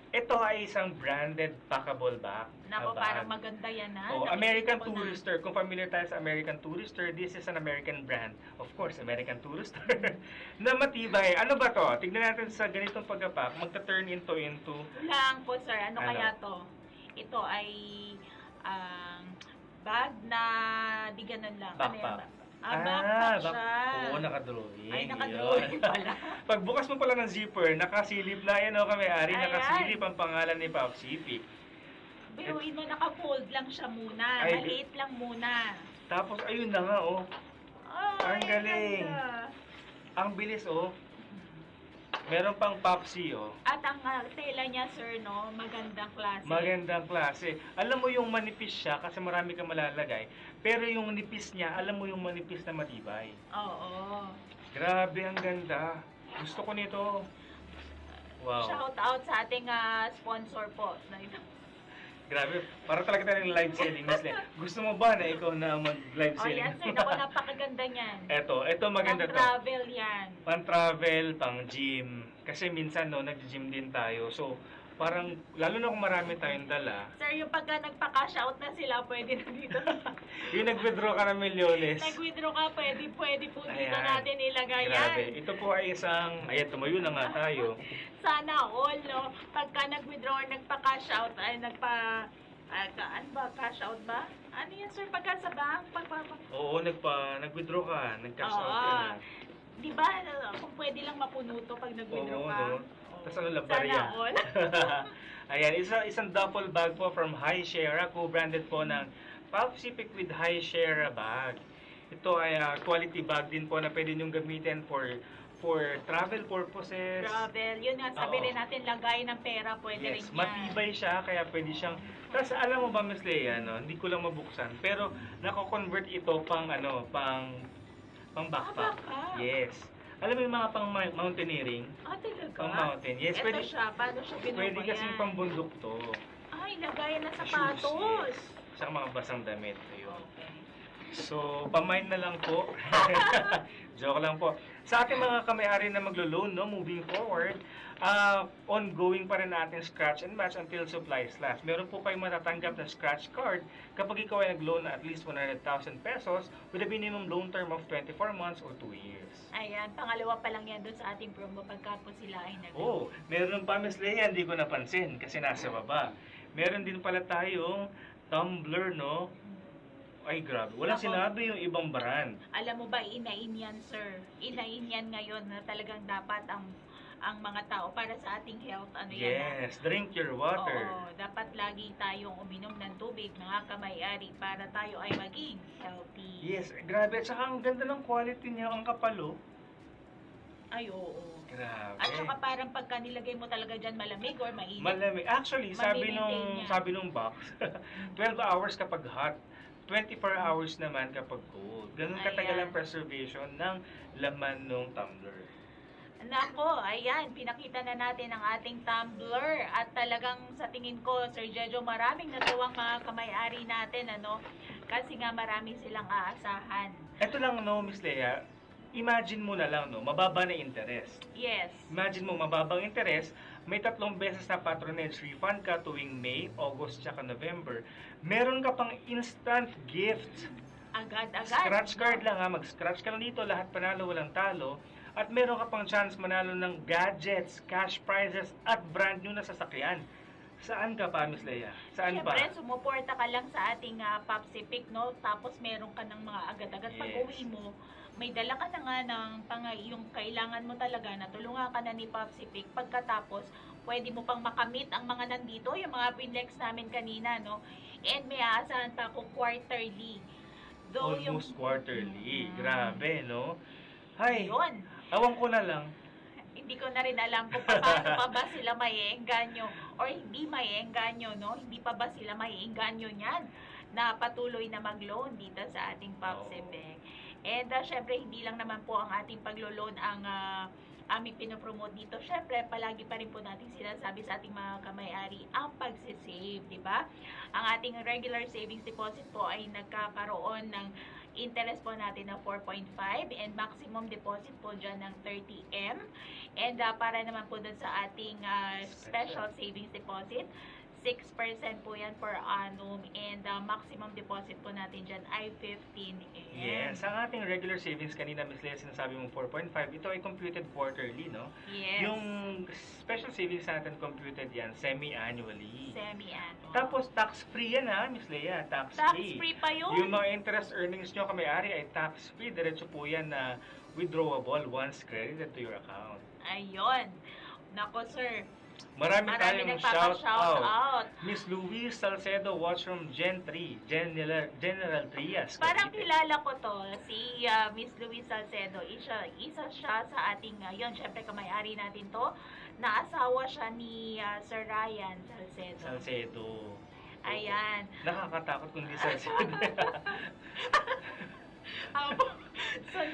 Ito ay isang branded packable bag. Nako, bag. parang maganda yan ha. Oh, Nakikita American ko na. Tourister. Kung familiar tayo sa American Tourister, this is an American brand. Of course, American Tourister. na matibay. Ano ba to? Tignan natin sa ganitong pagkapak. Magta-turn into. Lang po sir, ano kaya to? Ito ay bag na di ganun lang. Backpack. Backpack siya. Oo, nakadrawing. Ay, nakadrawing pala. Pagbukas mo pala ng zipper, nakasilip na yan o kami-ari. Ayan. Nakasilip ang pangalan ni Pop Sipic. Biruin mo, naka-fold lang siya muna. Ay, Maliit lang muna. Tapos, ayun na nga, oh. Ang galing. Ganda. Ang bilis, oh. Meron pang Popsi, oh. At ang tela niya, sir, no, magandang klase. Magandang klase. Alam mo yung manipis siya kasi marami kang malalagay. Pero yung nipis niya, alam mo yung manipis na matibay. Oo. Grabe, ang ganda. Gusto ko nito. Wow. Shout out sa ating sponsor po. Na ito. Grabe, para talaga tayo ng live selling, Miss Le. Gusto mo ba na ikaw na mag-live Oh, selling? yan, sir. Naku, napakaganda niyan. Ito maganda to. Pang-travel yan. Pang-travel, pang-gym. Kasi minsan, no, nag-gym din tayo. So, parang, lalo na kung marami tayong dala. Sir, yung pagka nagpa-cash out na sila, pwede na dito. Yung nag-withdraw ka ng milyones. Nag-withdraw ka, pwede po dito Ayan. natin ilagay Grabe. yan. Ito po ay isang, ayan, tumayo na nga tayo. Sana all, no? Pagka nag-withdraw or nagpa-cash out, ay ano ba? Cash out ba? Ano yan, sir? Pagka sa bank? Oo, nag-withdraw ka, nag-cash out ka na. Di ba, kung pwede lang mapuno to pag nag-withdraw Oo, ka? no? Tapos ano, Sana labarya. all. Ayan, isang duffel bag po from High Sierra, co-branded po ng Pop Sipic with High Sierra bag. Ito ay quality bag din po na pwede niyong gamitin for travel purposes. Travel. Yun nga, sabi Oo. rin natin, lagay ng pera, pwede rin Yes, yan. matibay siya, kaya pwede siyang... Tapos alam mo ba, Miss Leia, no? Hindi ko lang mabuksan, pero nako-convert ito pang backpack. Yes. Alam mo yung mga pang mountaineering? Talaga? Pang mountain. Yes, Ito pwede. siya, paano siya ginawa Pwede kasing yan? pang bundok to. Ay, lagayan ng Shoes, sapatos. yes. Sa mga basang damit. Ayun. So, pamain na lang po. Joke lang po. Sa ating mga kamay-ari na maglo-loan, no, moving forward, ongoing pa rin natin scratch and match until supplies last. Meron po kayong matatanggap na scratch card kapag ikaw ay nag-loan na at least 100,000 pesos with a minimum loan term of 24 months or 2 years. Ayan, pangalawa pa lang yan doon sa ating promo pagka po sila ay nag-loan. Oh, meron pa, Miss Leia, hindi ko napansin kasi nasa baba. Meron din pala tayong tumbler, no? Ay, grabe. Walang sinabi yung ibang brand. Alam mo ba, inain yan, sir. Inain yan ngayon na talagang dapat ang mga tao para sa ating health. Ano yan? Yes, drink your water. Oo, dapat lagi tayong uminom ng tubig, mga kamay-ari, para tayo ay maging healthy. Yes, grabe. At saka ang ganda ng quality niya, ang kapalo. Ay, oo. Grabe. At saka parang pagka nilagay mo talaga dyan malamig or mainit. Malamig. Actually, sabi Mamimaintain nung box, 12 hours kapag hot, 24 hours naman kapag cold. Ganun katagal ang preservation ng laman ng tumbler. Nako, ayan, pinakita na natin ang ating tumbler at talagang sa tingin ko, Sir Jejo, maraming natuwang mga kamay-ari natin, ano. Kasi nga marami silang aasahan. Ito lang, no, Miss Lea, imagine mo na lang, no, mababa na interest. Yes. Imagine mo, mababang interest, may 3 beses na patronage refund ka tuwing May, August, tsaka November. Meron ka pang instant gift. Agad-agad. Scratch card lang ha, mag-scratch ka lang dito, lahat panalo, walang talo. At meron ka pang chance manalo ng gadgets, cash prizes, at brand new na sasakyan. Saan ka pa, Miss Lea? Saan pa? Siyempre, sumuporta ka lang sa ating Popsi Pick, no? Tapos meron ka ng mga agad-agad. Pag uwi mo, may dala ka na nga ng yung kailangan mo talaga na tulungan ka na ni Popsi Pick. Pagkatapos, pwede mo pang makamit ang mga nandito, yung mga pinlex namin kanina, no? And may aasahan pa ako quarterly. Almost quarterly. Grabe, no? Hay, yun. Awan ko na lang. Hindi ko na rin alam kung paano pa ba sila maiengganyo or hindi maiengganyo, no? Hindi pa ba sila maiengganyo niyan na patuloy na mag-loan dito sa ating Popsi Bank. And syempre, hindi lang naman po ang ating paglo-loan ang aming pinopromote dito. Syempre, palagi pa rin po natin sinasabi sa ating mga kamay-ari ang pagsisave, di ba? Ang ating regular savings deposit po ay nagkakaroon ng interest po natin na 4.5 and maximum deposit po dyan ng 30M. And para naman po dun sa ating special savings deposit, 6% po yan per annum and maximum deposit po natin dyan ay 15M. Yes, ang ating regular savings kanina, Miss Lea, sinasabi mo 4.5, ito ay computed quarterly, no? Yes. Yung special savings natin computed yan semi-annually. Semi-annual. Tapos tax-free yan ha, Miss Lea, tax-free. Tax-free pa yun. Yung mga interest earnings nyo kamay-ari ay tax-free, diretso po yan na withdrawable once credited to your account. Ayun. Nako, sir. Marami tayong shout out. out. Miss Louise Salcedo, watch from Gen 3, General Trias. Parang kilala ko to, si Miss Louise Salcedo. Isa siya sa ating, yun, syempre kamay-ari natin to, na asawa siya ni Sir Ryan Salcedo. Salcedo. Ayan. Nakakatakot kung di Salcedo.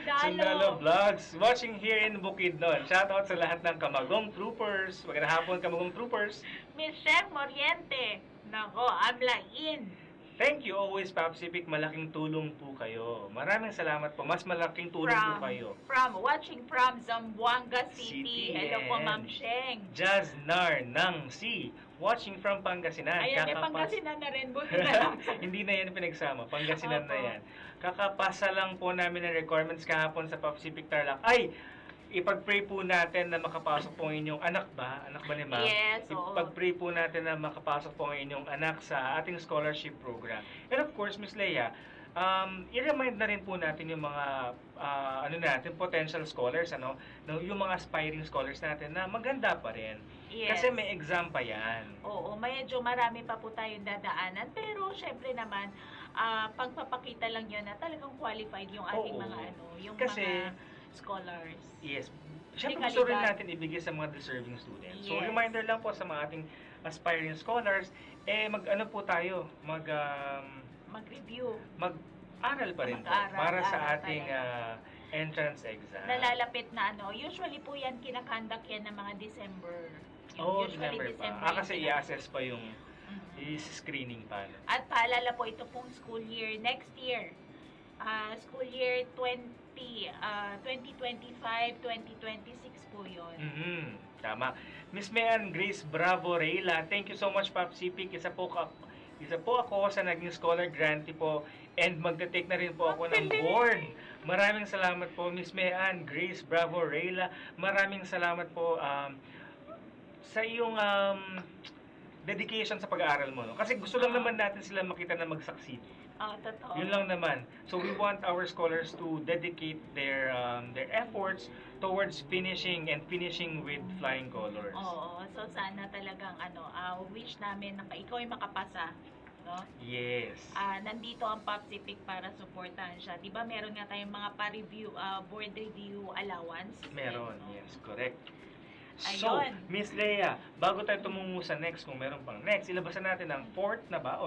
Sundalo Vlogs, watching here in Bukidnon. Shoutout sa lahat ng Kamagong Troopers. Magandang hapon, Kamagong Troopers. Michelle Moriente. Nako, Ablain. Thank you always, Popsi Pick. Malaking tulong po kayo. Maraming salamat po. Mas malaking tulong po kayo. Watching from Zamboanga City. Hello po, Ma'am Sheng. Jaznar ng C. Watching from Pangasinan. Ayan, may Pangasinan na rin. Hindi na yan pinagsama. Pangasinan na yan. Kakapasa lang po namin ng requirements kahapon sa Popsi Pick Tarlac. Ay! Ipag-pray po natin na makapasok po ang inyong anak ba? Anak ba ni Ma'am? Yes, oo. Ipag-pray po natin na makapasok po ang inyong anak sa ating scholarship program. And of course, Miss Lea, i-remind na rin po natin yung mga potential scholars, yung mga aspiring scholars natin na maganda pa rin. Yes. Kasi may exam pa yan. Oo, medyo marami pa po tayong dadaanan. Pero syempre naman, pagpapakita lang yun na talagang qualified yung ating mga scholars. Yes. Siyempre gusto rin natin ibigay sa mga deserving students. Yes. So reminder lang po sa mga ating aspiring scholars, mag-ano po tayo, mag-review. Mag-aral pa rin po para sa ating entrance exam. Nalalapit na usually po yan kinakandak yan ng mga December. December pa. Kasi i-assess pa yung screening pa. At paalala po, ito pong school year, next year, school year 2025-2026 po yun. Tama. Miss Mayan Grace Bravo Reyla, thank you so much, Popsi Pick. Isa po ako sa naging scholar grantee po and magte-take na rin po ako ng board. Maraming salamat po, Miss Mayan Grace Bravo Reyla. Maraming salamat po sa iyong dedication sa pag-aaral mo. No? Kasi gusto lang naman natin sila makita na mag-succeed. Totoo. Yun lang naman. So we want our scholars to dedicate their efforts towards finishing with flying colors. Oo. So sana talagang wish namin na ikaw ay makapasa. No? Yes. Nandito ang Popsi Pick para supportahan siya. 'Di ba meron nga tayong mga pa-review, board review allowance? Meron. Yes, correct. Ayun. So, Miss Lea, bago tayo tumungo sa next, kung meron pang next, ilabasan natin ang fourth na ba?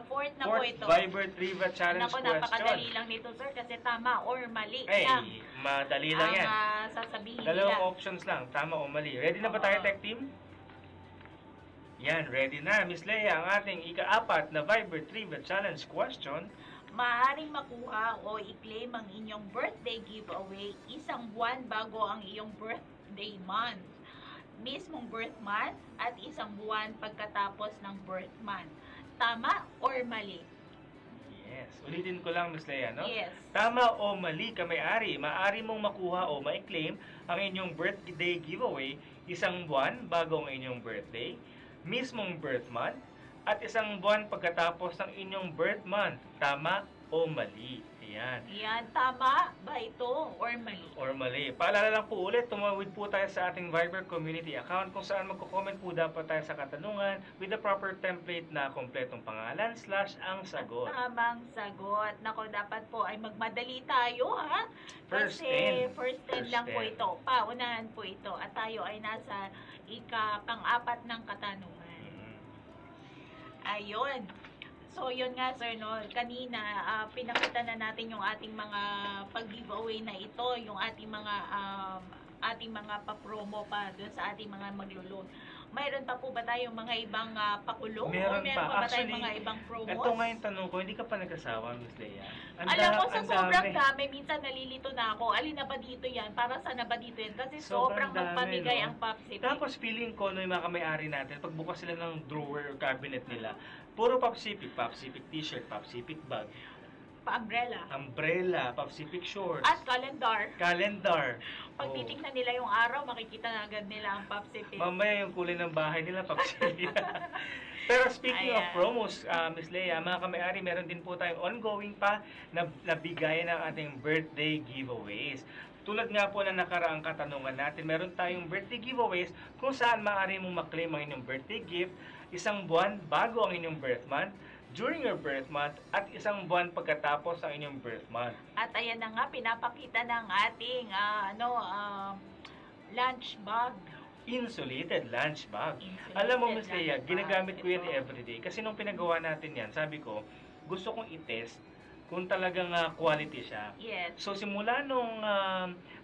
Fourth na po ito. Viber Trivia Challenge question. Napakadali lang nito, sir, kasi tama or mali lang. Madali lang yan. Sasabihin Dalawang options lang, tama o mali. Ready na ba tayo, Tech Team? Yan, ready na, Miss Leia, ang ating ika-4 na Viber Trivia Challenge question. Maaaring makuha o i-claim ang inyong birthday giveaway isang buwan bago ang iyong birthday month. Mismong birth month at isang buwan pagkatapos ng birth month. Tama or mali? Yes. Ulitin ko lang, Miss Leia, no? Yes. Tama o mali ka may-ari, maaari mong makuha o ma-claim ang inyong birthday giveaway isang buwan bago ang inyong birthday, mismong birth month, at isang buwan pagkatapos ng inyong birth month. Tama o mali? Ayan. Yan, tama ba ito or mali? Or mali. Paalala lang po ulit, tumawid po tayo sa ating Viber community account kung saan magko-comment po dapat tayo sa katanungan with the proper template na kompletong pangalan / ang sagot. Tamang sagot. Nako, dapat po ay magmadali tayo, ha? First Kasi 10. first 10 lang po ito. Paunahan po ito. At tayo ay nasa pang-4 ng katanungan. Ayun. So, yun nga, sir, no? Kanina, pinakita na natin yung ating mga pag-giveaway na ito, yung ating mga pa-promo pa doon sa ating mga maglo-loan. Mayroon pa po ba tayong mga ibang pakulong? Meron o meron pa. ba tayong Actually, mga ibang promos? Ito nga yung tanong ko, hindi ka pa nagkasawa, Miss Leia? Alam mo, sa sobrang dami, minsan nalilito na ako. Alin na ba dito yan? Para saan na ba dito yan? Kasi sobrang magpamigay ang Popsipic. Tapos feeling ko, no, yung mga kamay-ari natin, pagbukas sila ng drawer or cabinet nila, puro Popsipic, Popsipic t-shirt, Popsipic bag, umbrella, Popsipic shorts, at calendar. Pag Oh. titignan nila yung araw, makikita na agad nila ang Popsipic. Mamaya yung kulay ng bahay nila, Popsipic. Pero speaking of promos, Miss Leia, mga kamay-ari, meron din po tayong ongoing pa na bigayan ng ating birthday giveaways. Tulad nga po na nakaraang katanungan natin, meron tayong birthday giveaways kung saan maaari mong maklaim ang inyong birthday gift isang buwan bago ang inyong birth month, during your birth month, at isang buwan pagkatapos ang inyong birth month. At ayan na nga, pinapakita ng ating lunch bag. Insulated lunch bag. Alam mo, Miss Leia, ginagamit ko yan everyday. Kasi nung pinagawa natin yan, sabi ko, gusto kong i-test kung talagang quality siya. Yes. So, simula nung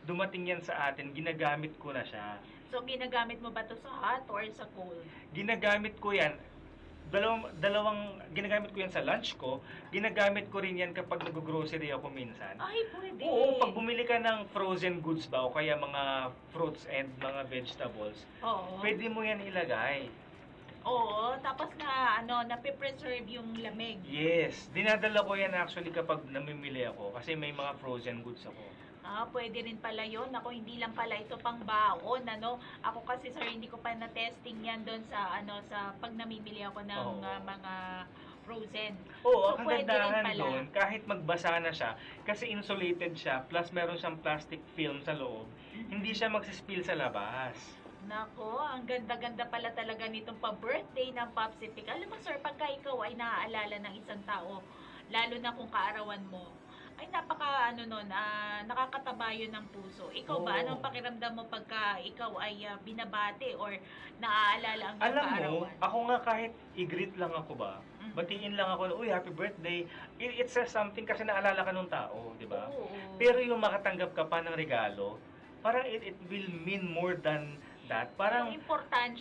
dumating yan sa atin, ginagamit ko na siya. So, ginagamit mo ba ito sa hot or sa cold? Ginagamit ko yan. Dalawang ginagamit ko yan sa lunch ko. Ginagamit ko rin yan kapag nag-grocery ako minsan. Ay, pwede. Oo, pag bumili ka ng frozen goods ba o kaya mga fruits and mga vegetables, pwede mo yan ilagay. Oo, tapos na-preserve yung lamig. Yes, dinadala ko yan actually kapag namimili ako kasi may mga frozen goods ako. Pwede rin pala yun. Ako, hindi lang pala ito pang baon, Ako kasi, sir, hindi ko pa na-testing yan doon sa pag namimili ako ng mga frozen. Oo, so, ang kagandahan doon, kahit magbasa na siya, kasi insulated siya, plus meron siyang plastic film sa loob, hindi siya magsispill sa labas. Nako, ang ganda-ganda pala talaga nitong pa-birthday ng Popsipic. Alam mo, sir, pagka ikaw ay naaalala ng isang tao, lalo na kung kaarawan mo, ay nakakataba yun ng puso. Ikaw ba, anong pakiramdam mo pagka ikaw ay binabati or naaalala ang kaarawan? Alam mo, ako nga kahit i-greet lang ako ba, batiin lang ako, uy, happy birthday, it says something kasi naalala ka nung tao, di ba? Pero yung makatanggap ka pa ng regalo, parang it will mean more than that. Parang importante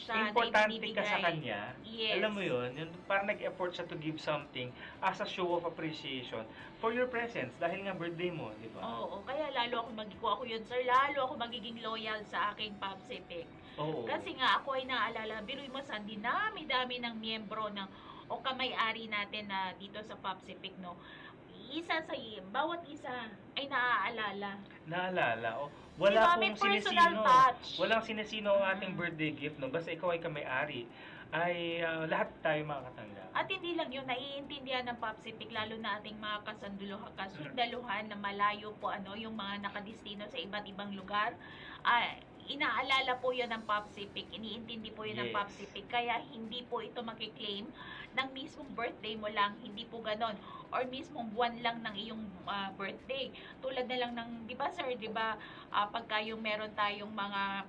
ka sa kanya. Yes. Alam mo yun, parang nag-effort siya to give something as a show of appreciation for your presence dahil nga birthday mo, di ba? Oo, kaya lalo ako yun, sir, lalo ako magiging loyal sa aking Popsipic. Oo. Kasi nga ako ay naalala, biruin mo sa dinami-dami ng miyembro o kamay-ari natin na dito sa Popsipic, no? Bawat isa ay naaalala. Wala diba, pong sinisino. Walang sinisino ang ating birthday gift, no? Basta ikaw ay kamay-ari, ay lahat tayo makakatanggap. At hindi lang yun, naiintindihan ng Popsipic, lalo na ating mga kasundaluhan na malayo po, yung mga nakadistino sa iba't ibang lugar. Inaalala po yun ng Popsipic, iniintindi po yun ng Popsipic, kaya hindi po ito makiklaim ng mismong birthday mo lang, hindi po ganon, or mismong buwan lang ng iyong birthday. Tulad na lang ng, di ba sir, di ba, pagka yung meron tayong mga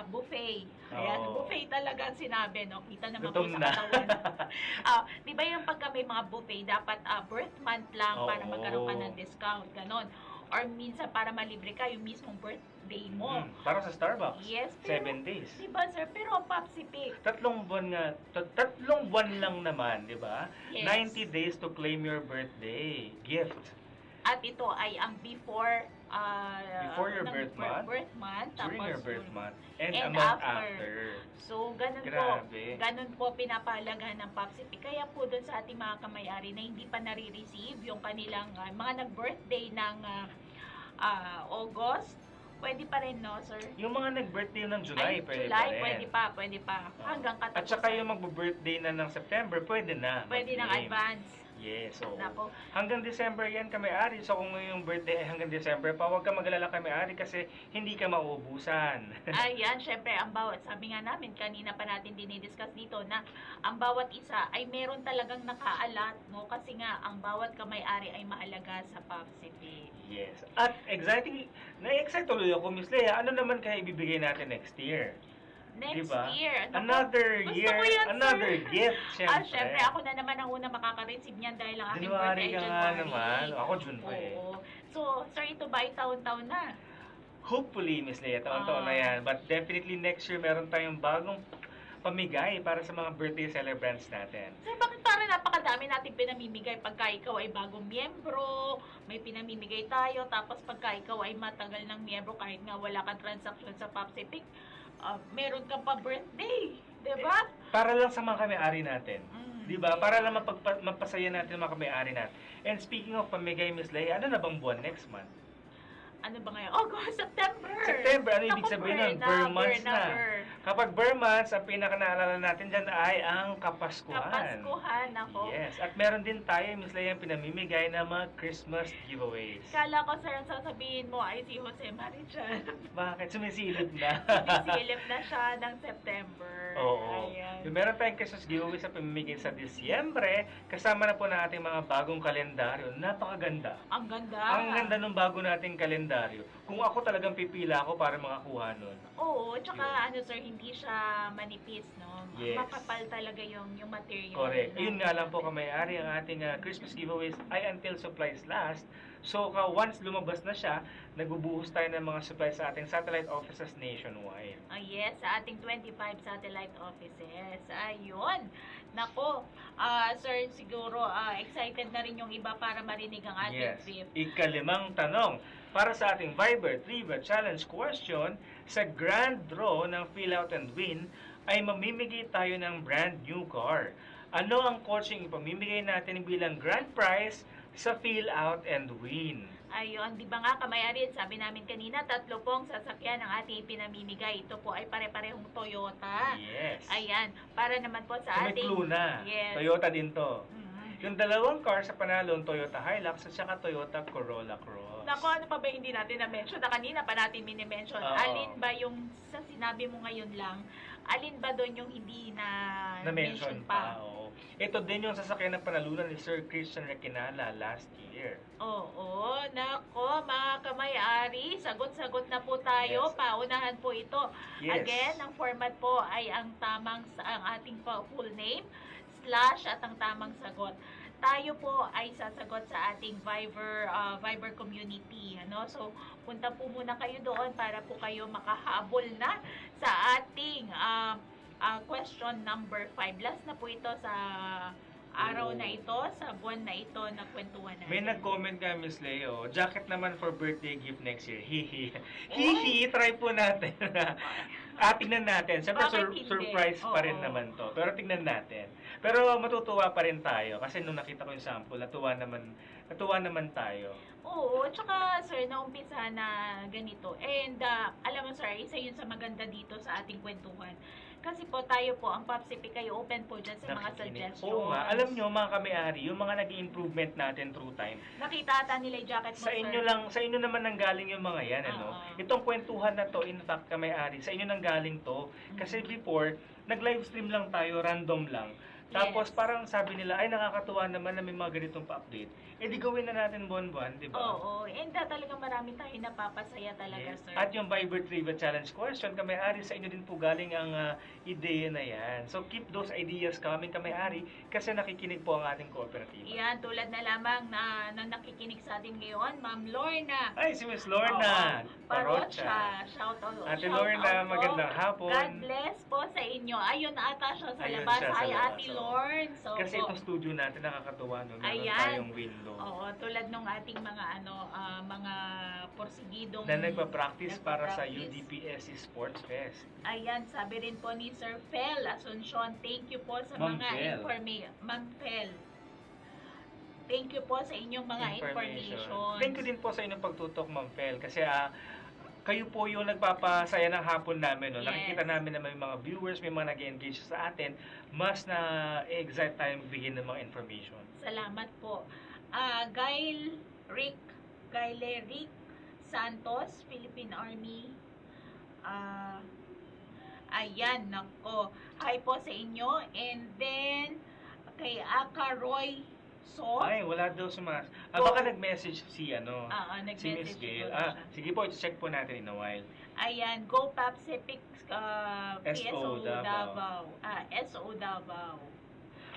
buffet. Ayan, buffet talaga ang sinabi, no? Kita naman po sa katawan. Di ba yung pagka may mga buffet, dapat birth month lang para magkaroon ka ng discount, ganon. or minsan para malibre ka yung mismong birthday mo. Para sa Starbucks. Yes, 7 days. Diba, sir? Pero ang Popsi Pick, 3 buwan nga, 3 buwan lang naman, di ba? Yes. 90 days to claim your birthday gift. at ito ay ang before your ng birth month, tapos during your birth month, and a and month after. after. So, ganun po pinapahalagan ng Popsi Pick. Kaya po doon sa ating mga kamay-ari na hindi pa nare-receive yung kanilang mga nag-birthday ng August, pwede pa rin, no, sir? Yung mga nag-birthday ng July, pwede pa rin. Pwede pa. Hanggang katapusan. At saka yung mag-birthday na ng September, pwede na. Pwede ng advance. Yes, so Nako. hanggang December yan kamay-ari. So kung yung birthday ay hanggang December pa, huwag ka mag-alala kamay-ari kasi hindi ka mauubusan. Ayan, syempre, ang bawat, sabi nga namin, kanina pa natin dinidiscuss dito na ang bawat isa ay meron talagang nakaalat, no? Kasi nga, ang bawat kamay-ari ay mahalaga sa Popsi Pick. Yes. At na-excite tuloy ako, Miss Leia, ano naman kaya ibibigay natin next year? Next diba? year. Another year, another gift, syempre. Syempre, ako na naman ang unang makaka-receive niyan dahil ang aking birthday ka nga naman. Ako June pa eh. So, sir, ito ba ay taon-taon na? Hopefully, Miss Leia, taon-taon na yan. But definitely next year, meron tayong bagong pamigay para sa mga birthday celebrants natin. Sir, bakit parang napakadami natin pinamimigay pagka ikaw ay bagong miyembro, may pinamimigay tayo, tapos pagka ikaw ay matagal ng miyembro kahit nga wala kang transaction sa Popsi Pick, meron kang pa birthday, 'di ba? Para lang sa mga kami-ari natin. 'Di ba? Para lang mapasaya natin mga kami-ari natin. And speaking of pamigay, Miss Leia, ano na bang buwan next month? Ano ba ngayon? August, September! September, ano ibig sabihin nun? Burr months na. Kapag Burr months, ang pinaka-naalala natin dyan ay ang Kapaskuhan. Kapaskuhan, ako. Yes, at meron din tayo, Miss Leia, pinamimigay na mga Christmas giveaways. Kala ko, sir, ang sasabihin mo ay si Jose Marichan. Bakit? Sumisilip na. Sumisilip na siya ng September. Oo. Ayan. Yung meron tayong Christmas giveaways na pamimigay sa Disyembre, kasama na po na ating mga bagong kalendaryo. Napakaganda. Ang ganda. Ang ganda ng bago nating kalendaryo. Kung ako talagang pipila ako para makakuha nun. Oo, tsaka ano sir, hindi siya manipis, no? Yes. Makapal talaga yung material. Correct. Ayun nga lang po kamay-ari, ang ating Christmas giveaways ay until supplies last. So, once lumabas na siya, nagbubuhos tayo ng mga supplies sa ating satellite offices nationwide. Yes, sa ating 25 satellite offices. Ayun. Nako, sir, siguro excited na rin yung iba para marinig ang ating trip. Ikalimang tanong. Para sa ating Viber Trivia Challenge question, sa grand draw ng Fill Out and Win, ay mamimigay tayo ng brand new car. Ano ang kotseng ipamimigay natin bilang grand prize sa Fill Out and Win? Ayun, di ba nga kamay-ari, sabi namin kanina, 3 pong sasakyan ang ating pinamimigay. Ito po ay pare-parehong Toyota. Yes. Ayan, para naman po sa May ating... clue na. Yes. Toyota din to. Yung dalawang car sa panalo, Toyota Hilux at saka Toyota Corolla Cross. Naku, ano pa ba hindi natin na-mention? Na kanina pa natin mini-mention. Alin ba yung sa sinabi mo ngayon lang, alin ba doon yung hindi na-mention pa? Oo. Ito din yung sasakyan ng panalunan ni Sir Christian Requinala last year. Oo, nako, mga kamay-ari, sagot-sagot na po tayo. Yes. Paunahan po ito. Yes. Again, ang format po ay ang ating full name, / at ang tamang sagot. Tayo po ay sasagot sa ating Viber community. Ano? So, punta po muna kayo doon para po kayo makahabol na sa ating question number 5. Last na po ito sa araw na ito, sa buwan na ito na kwentuhan natin. May nag-comment ka, Miss Leo, jacket naman for birthday gift next year. Hihi. Hihi, try po natin. Tingnan natin. Siyempre, surprise pa rin naman to. Pero tingnan natin. Pero matutuwa pa rin tayo. Kasi nung nakita ko yung sample, natuwa naman tayo. Oo, tsaka sir, naumpisa na ganito. And alam mo sir, isa yun sa maganda dito sa ating kwentuhan. Kasi po tayo po, ang Popsi Pick ay open po dyan sa mga suggestions. Oo nga, alam nyo mga kami-ari, yung mga naging improvement natin through time. Nakita ata nila yung jacket mo, Sa inyo naman nanggaling yung mga yan, ano? Itong kwentuhan na to, in fact, kami-ari, sa inyo nanggaling to. Kasi before, nag-livestream lang tayo, random lang. Tapos parang sabi nila, ay nakakatuwa naman na may mga ganitong pa-update. Eh di gawin na natin buwan-buwan, di ba? Oo, and talagang marami tayong napapasaya talaga, Yes. sir. At yung Viber Trivia Challenge question, kamay-ari sa inyo din po galing ang ideya na yan. So keep those ideas coming, kamay-ari, kasi nakikinig po ang ating kooperatiba. Yan, tulad na lamang na nakikinig sa atin ngayon, Ma'am Lorna. Ay, si Miss Lorna. Parocha. Shout out. Ate shout Lorna, out po. magandang hapon. God bless po sa inyo. Ayun ata siya sa Ayun labas. siya sa Hi, labas, Ate oo. Lorn. So, Kasi itong studio natin nakakatuwa, no? Meron Ayan. tayong window. Oo, tulad nung ating mga mga porsigidong Na nagpa-practice para sa nagpa-practice. UDPSC Sports Fest. Ayan, sabi rin po ni Sir Fel Asuncion, thank you po sa Ma'am mga Fel. information. Ma'am Fel, thank you po sa inyong mga information. Thank you din po sa inyong pagtutok, Ma'am Fel. Kasi kayo po yung nagpapasaya ng hapon namin. No? Yes. Nakikita namin na may mga viewers, may mga nag-engage sa atin. Mas na-excite tayong bigyan ng mga information. Salamat po. Gayle Rick Santos, Philippine Army. Ayan, nako. Hi po sa inyo. And then, kay Aka Roy So, Ay, wala daw baka nag-message si si Miss nag-message Gail. siguro siya. Sige po, i-check po natin in a while. Ayan, Go Pacific PSO SO Davao. SO Davao.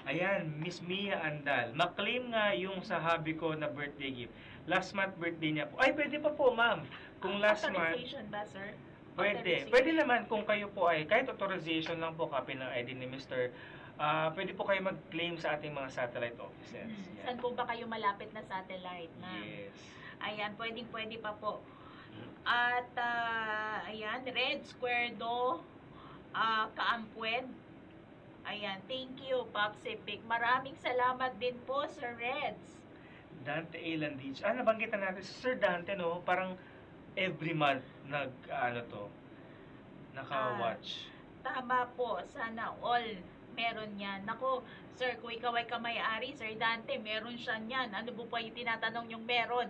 Ayan, Miss Mia Andal. Ma-claim nga yung sa hubby ko na birthday gift. Last month birthday niya po. Ay, pwede pa po, ma'am. Kung last month, Authorization ba, sir? pwede. Authorization. Pwede naman kung kayo po ay, kahit authorization lang po, copy ng ID ni Mr. Pwede po kayo mag-claim sa ating mga satellite offices. Yan. Saan po ba kayo malapit na satellite na? Yes. Ayan, pwede pa po. At, ayan, Red Square Do, Kaampued. Ayan, thank you, Papsipic. Maraming salamat din po, Sir Reds. Dante Elandich. Nabanggitan natin si Sir Dante, no? Parang every month naka-watch. Tama po, sana all meron yan. Nako, sir, kung ikaw ay kamay-ari, Sir Dante, meron siya niyan. Ano po pa yung tinatanong yung meron?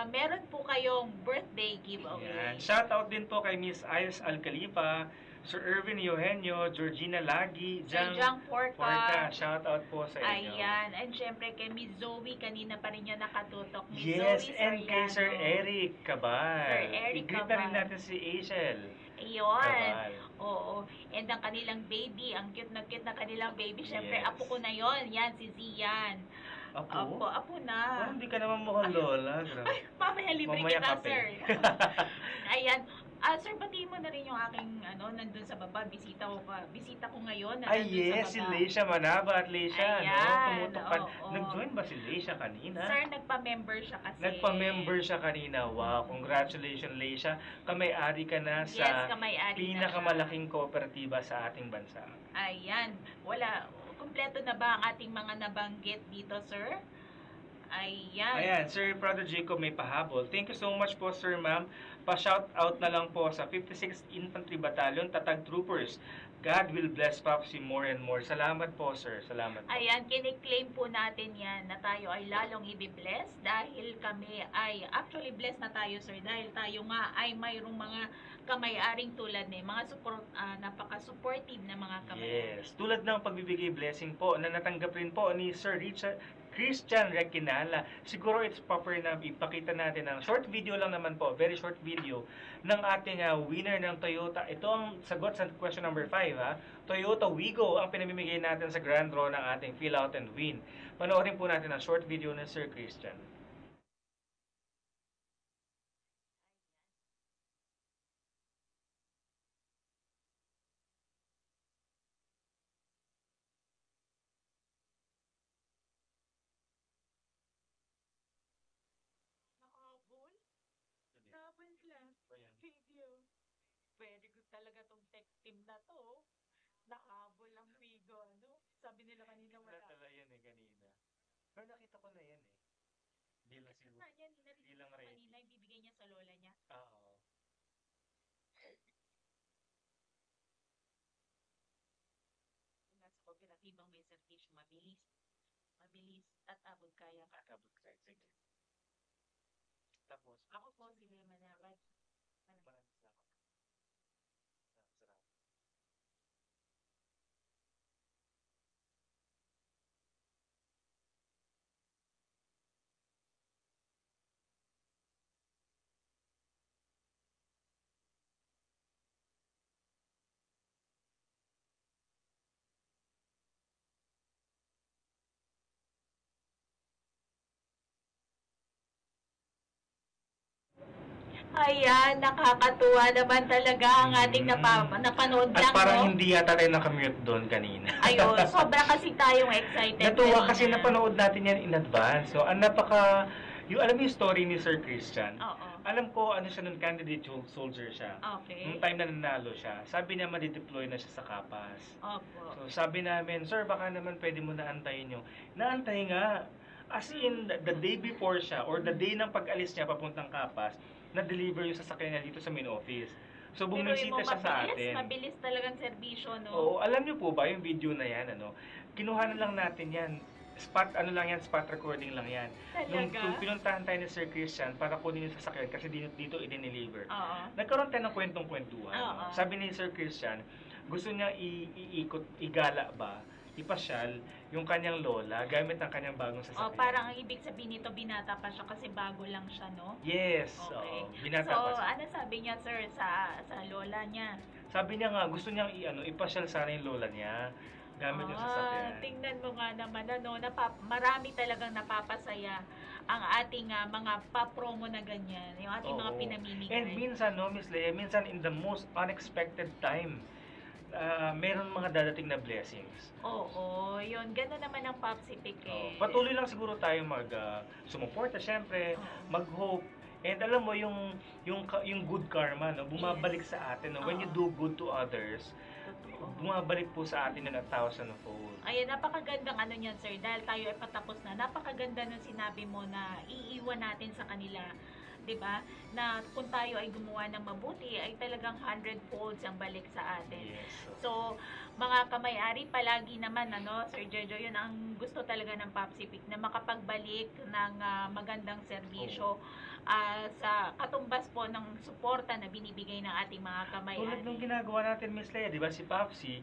Meron po kayong birthday giveaway. Yan. Shout out din po kay Miss Iris Alcalipa, Sir Irvin Eugenio, Georgina Lagi, Jang Porca. Shout out po sa inyo. Ayan. And syempre kay Miss Zoe, kanina pa rin yun nakatutok. Miss Yes, Zoe and kay Sir Soriano. Eric Cabal. Sir Eric I-greet na rin Cabal. natin si Asiel. Ayun. Cabal. Oo. And ang kanilang baby, ang cute na kanilang baby. Syempre, Yes. apo ko na yon. Yan, si Zian. Apo? Apo na. Parang hindi ka naman mukhang lola. Grabe. Mamaya libre Mamaya kita, kape. sir. Ayan. Sir, batiin mo na rin yung aking, nandun sa baba. Bisita ko ngayon. Na Ay, nandun yes, sa si baba. Leisha Manaba at Leisha, no? Ayan, Tumutukan. oo. Nag-join ba si Leisha kanina? Sir, nagpa-member siya kasi. Nagpa-member siya kanina. Wow, congratulations, Leisha. Kamay-ari ka na Yes, sa kamay-ari na pinakamalaking kooperatiba sa ating bansa. Ayan. Kumpleto na ba ang ating mga nabanggit dito, sir? Ayan. Ayan, Sir Prado Jacob may pahabol. Thank you so much po, Sir Ma'am. Pa-shout out na lang po sa 56th Infantry Battalion, Tatag Troopers. God will bless Popsi more and more. Salamat po, sir. Salamat po. Ayan, kiniklaim po natin yan na tayo ay lalong i-bless dahil kami ay, actually blessed na tayo, sir, dahil tayo nga ay mayroong mga kamay-aring tulad ni mga napaka-supportive na mga kamay-ari. Yes. Tulad ng pagbibigay blessing po na natanggap rin po ni Sir Christian Requinala. Siguro it's proper na ipakita natin ng short video lang naman po, very short video ng ating winner ng Toyota. Ito ang sagot sa question number 5. Toyota Wigo ang pinamimigay natin sa grand draw ng ating Fill Out and Win. Panoorin po natin ang short video ng Sir Christian. Double class video. Very good talaga tong tech team na to. Nakahabol ang Wigo, Sabi nila kanina wala. Natala yan kanina. Pero nakita ko na yan Di lang siguro. Di lang kanina, ibibigay niya sa lola niya. Oo. Nasa kooperatibang may servisyo mabilis at abot kaya. Sige. Tapos, Ako po si Lea Manabad. maraming salamat. Salamat. Ayan, nakakatuwa naman talaga ang ating napanood At lang, parang no? hindi yata tayo nakamute doon kanina. Ayun, sobra kasi tayong excited. Natuwa kanina. kasi napanood natin yan in advance. So, alam mo yung story ni Sir Christian? Oo. Alam ko, ano siya nun, candidate soldier siya. Okay. Nung time na nanalo siya, sabi niya madideploy na siya sa Kapas. Opo. So, sabi namin, sir, baka naman pwede mo naantayin yung. Naantay nga. As in, the day before siya, or the day ng pag-alis niya papuntang Kapas, na-deliver yung sasakyan niya dito sa main office. So, bumisita siya sa atin. Mabilis talagang serbisyo, no? Oo, alam niyo po ba yung video na yan, kinuhanan lang natin yan. Spot recording lang yan. Talaga? Nung pinuntahan tayo ni Sir Christian para kunin yung sasakyan kasi dito i-deliver. Oo. Nagkaroon tayo ng kwentong-kwentuhan. Oo. Sabi ni Sir Christian, gusto niya igala ba, ipasyal yung kanyang lola gamit ang kanyang bagong sasakyan. Parang ang ibig sabihin nito, binata pa siya kasi bago lang siya, no? Yes. Okay. Binata pa So, siya. ano sabi niya, sir, sa lola niya? Sabi niya nga, gusto niyang ipasyal sana yung lola niya gamit yung sasakyan. Tingnan mo nga naman, marami talagang napapasaya ang ating mga pa-promo na ganyan, yung ating mga pinamimigay. And minsan, Miss Leia, minsan in the most unexpected time, meron mga dadating na blessings. Oo, yun. Gano'n naman ang Popsipic eh. Patuloy lang siguro tayo sumuporta, syempre, mag-hope. And alam mo, yung good karma, bumabalik sa atin. When you do good to others, bumabalik po sa atin ng 1,000-fold. Ayan, napakagandang niyan, sir. Dahil tayo ay patapos na. Napakaganda nung sinabi mo na iiwan natin sa kanila. 'Di ba? Na kung tayo ay gumawa ng mabuti ay talagang 100-folds ang balik sa atin. Yes. So, mga kamay-ari palagi naman Sir Jojo, 'yun ang gusto talaga ng Popsipic na makapagbalik ng magandang serbisyo sa katumbas po ng suporta na binibigay ng ating mga kamay-ari. Tulad nung ginagawa natin, Miss Leia, 'di ba, si Popsi,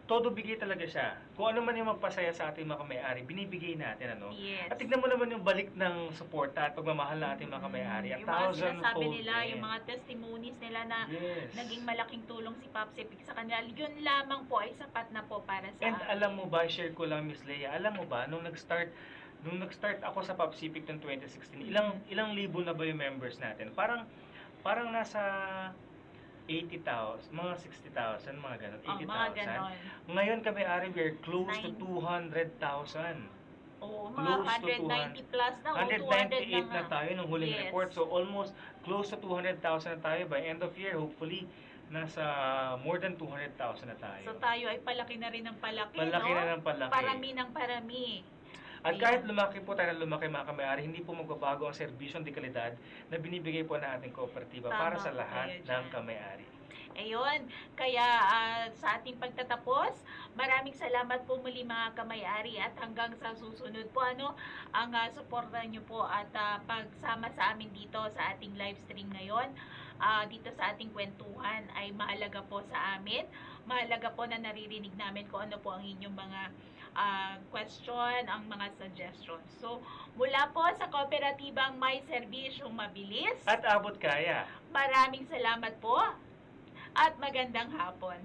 todo bigay talaga siya. Kung ano man yung magpasaya sa ating mga kamay-ari, binibigay natin, Yes. At tignan mo naman yung balik ng suporta at pagmamahal ng ating mga kamay-ari. Yung mga sinasabi nila, din. yung mga testimonies nila na Yes. naging malaking tulong si Popsipic sa kanila, yun lamang po ay sapat na po para sa And alam mo ba, share ko lang, Miss Leia, alam mo ba, nung nag-start ako sa Popsipic ng 2016, ilang libo na ba yung members natin? Parang nasa 80,000, mga 60,000, mga ganon, 80,000. Mga ganon. Ngayon kami, Ari, we're close to 200,000. Oo, mga 190 plus na, 198 na tayo nung huling Yes. report. So, almost close to 200,000 na tayo. By end of year, hopefully, nasa more than 200,000 na tayo. So, tayo ay palaki na rin ng palaki, Palaki na ng palaki. Parami ng parami. At kahit lumaki po tayo ng lumaki, mga kamay-ari, hindi po magbabago ang serbisyon de kalidad na binibigay po ng ating kooperatiba para sa Tama lahat kayo ng dyan. kamay-ari. Ayun, kaya sa ating pagtatapos, maraming salamat po muli mga kamay-ari at hanggang sa susunod po ang suporta nyo po at pagsama sa amin dito sa ating live stream ngayon. Dito sa ating kwentuhan ay mahalaga po sa amin. Mahalaga po na naririnig namin kung ano po ang inyong mga question, ang mga suggestions. So, mula po sa kooperatibang may serbisyong mabilis At abot kaya. maraming salamat po at magandang hapon.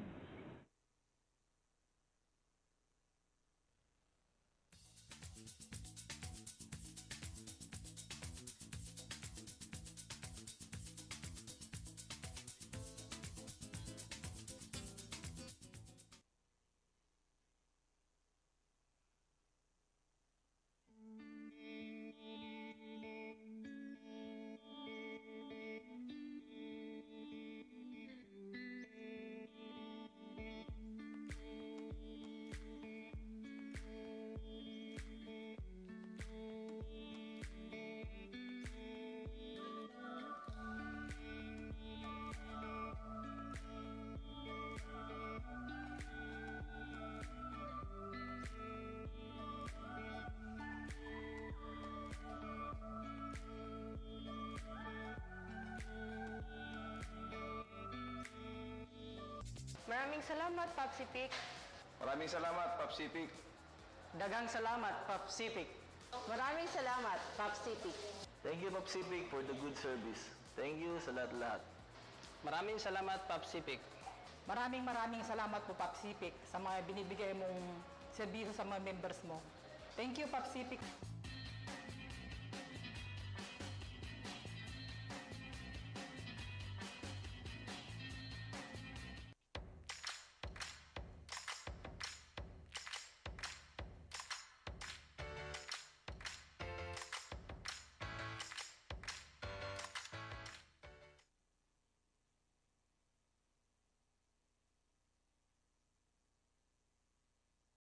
Maraming salamat, Popsipic. Maraming salamat, Popsipic. Daghang salamat, Popsipic. Maraming salamat, Popsipic. Thank you, Popsipic, for the good service. Thank you sa lahat-lahat. Maraming salamat, Popsipic. Maraming salamat po, Popsipic, sa mga binibigay mong serbisyo sa mga members mo. Thank you, Popsipic.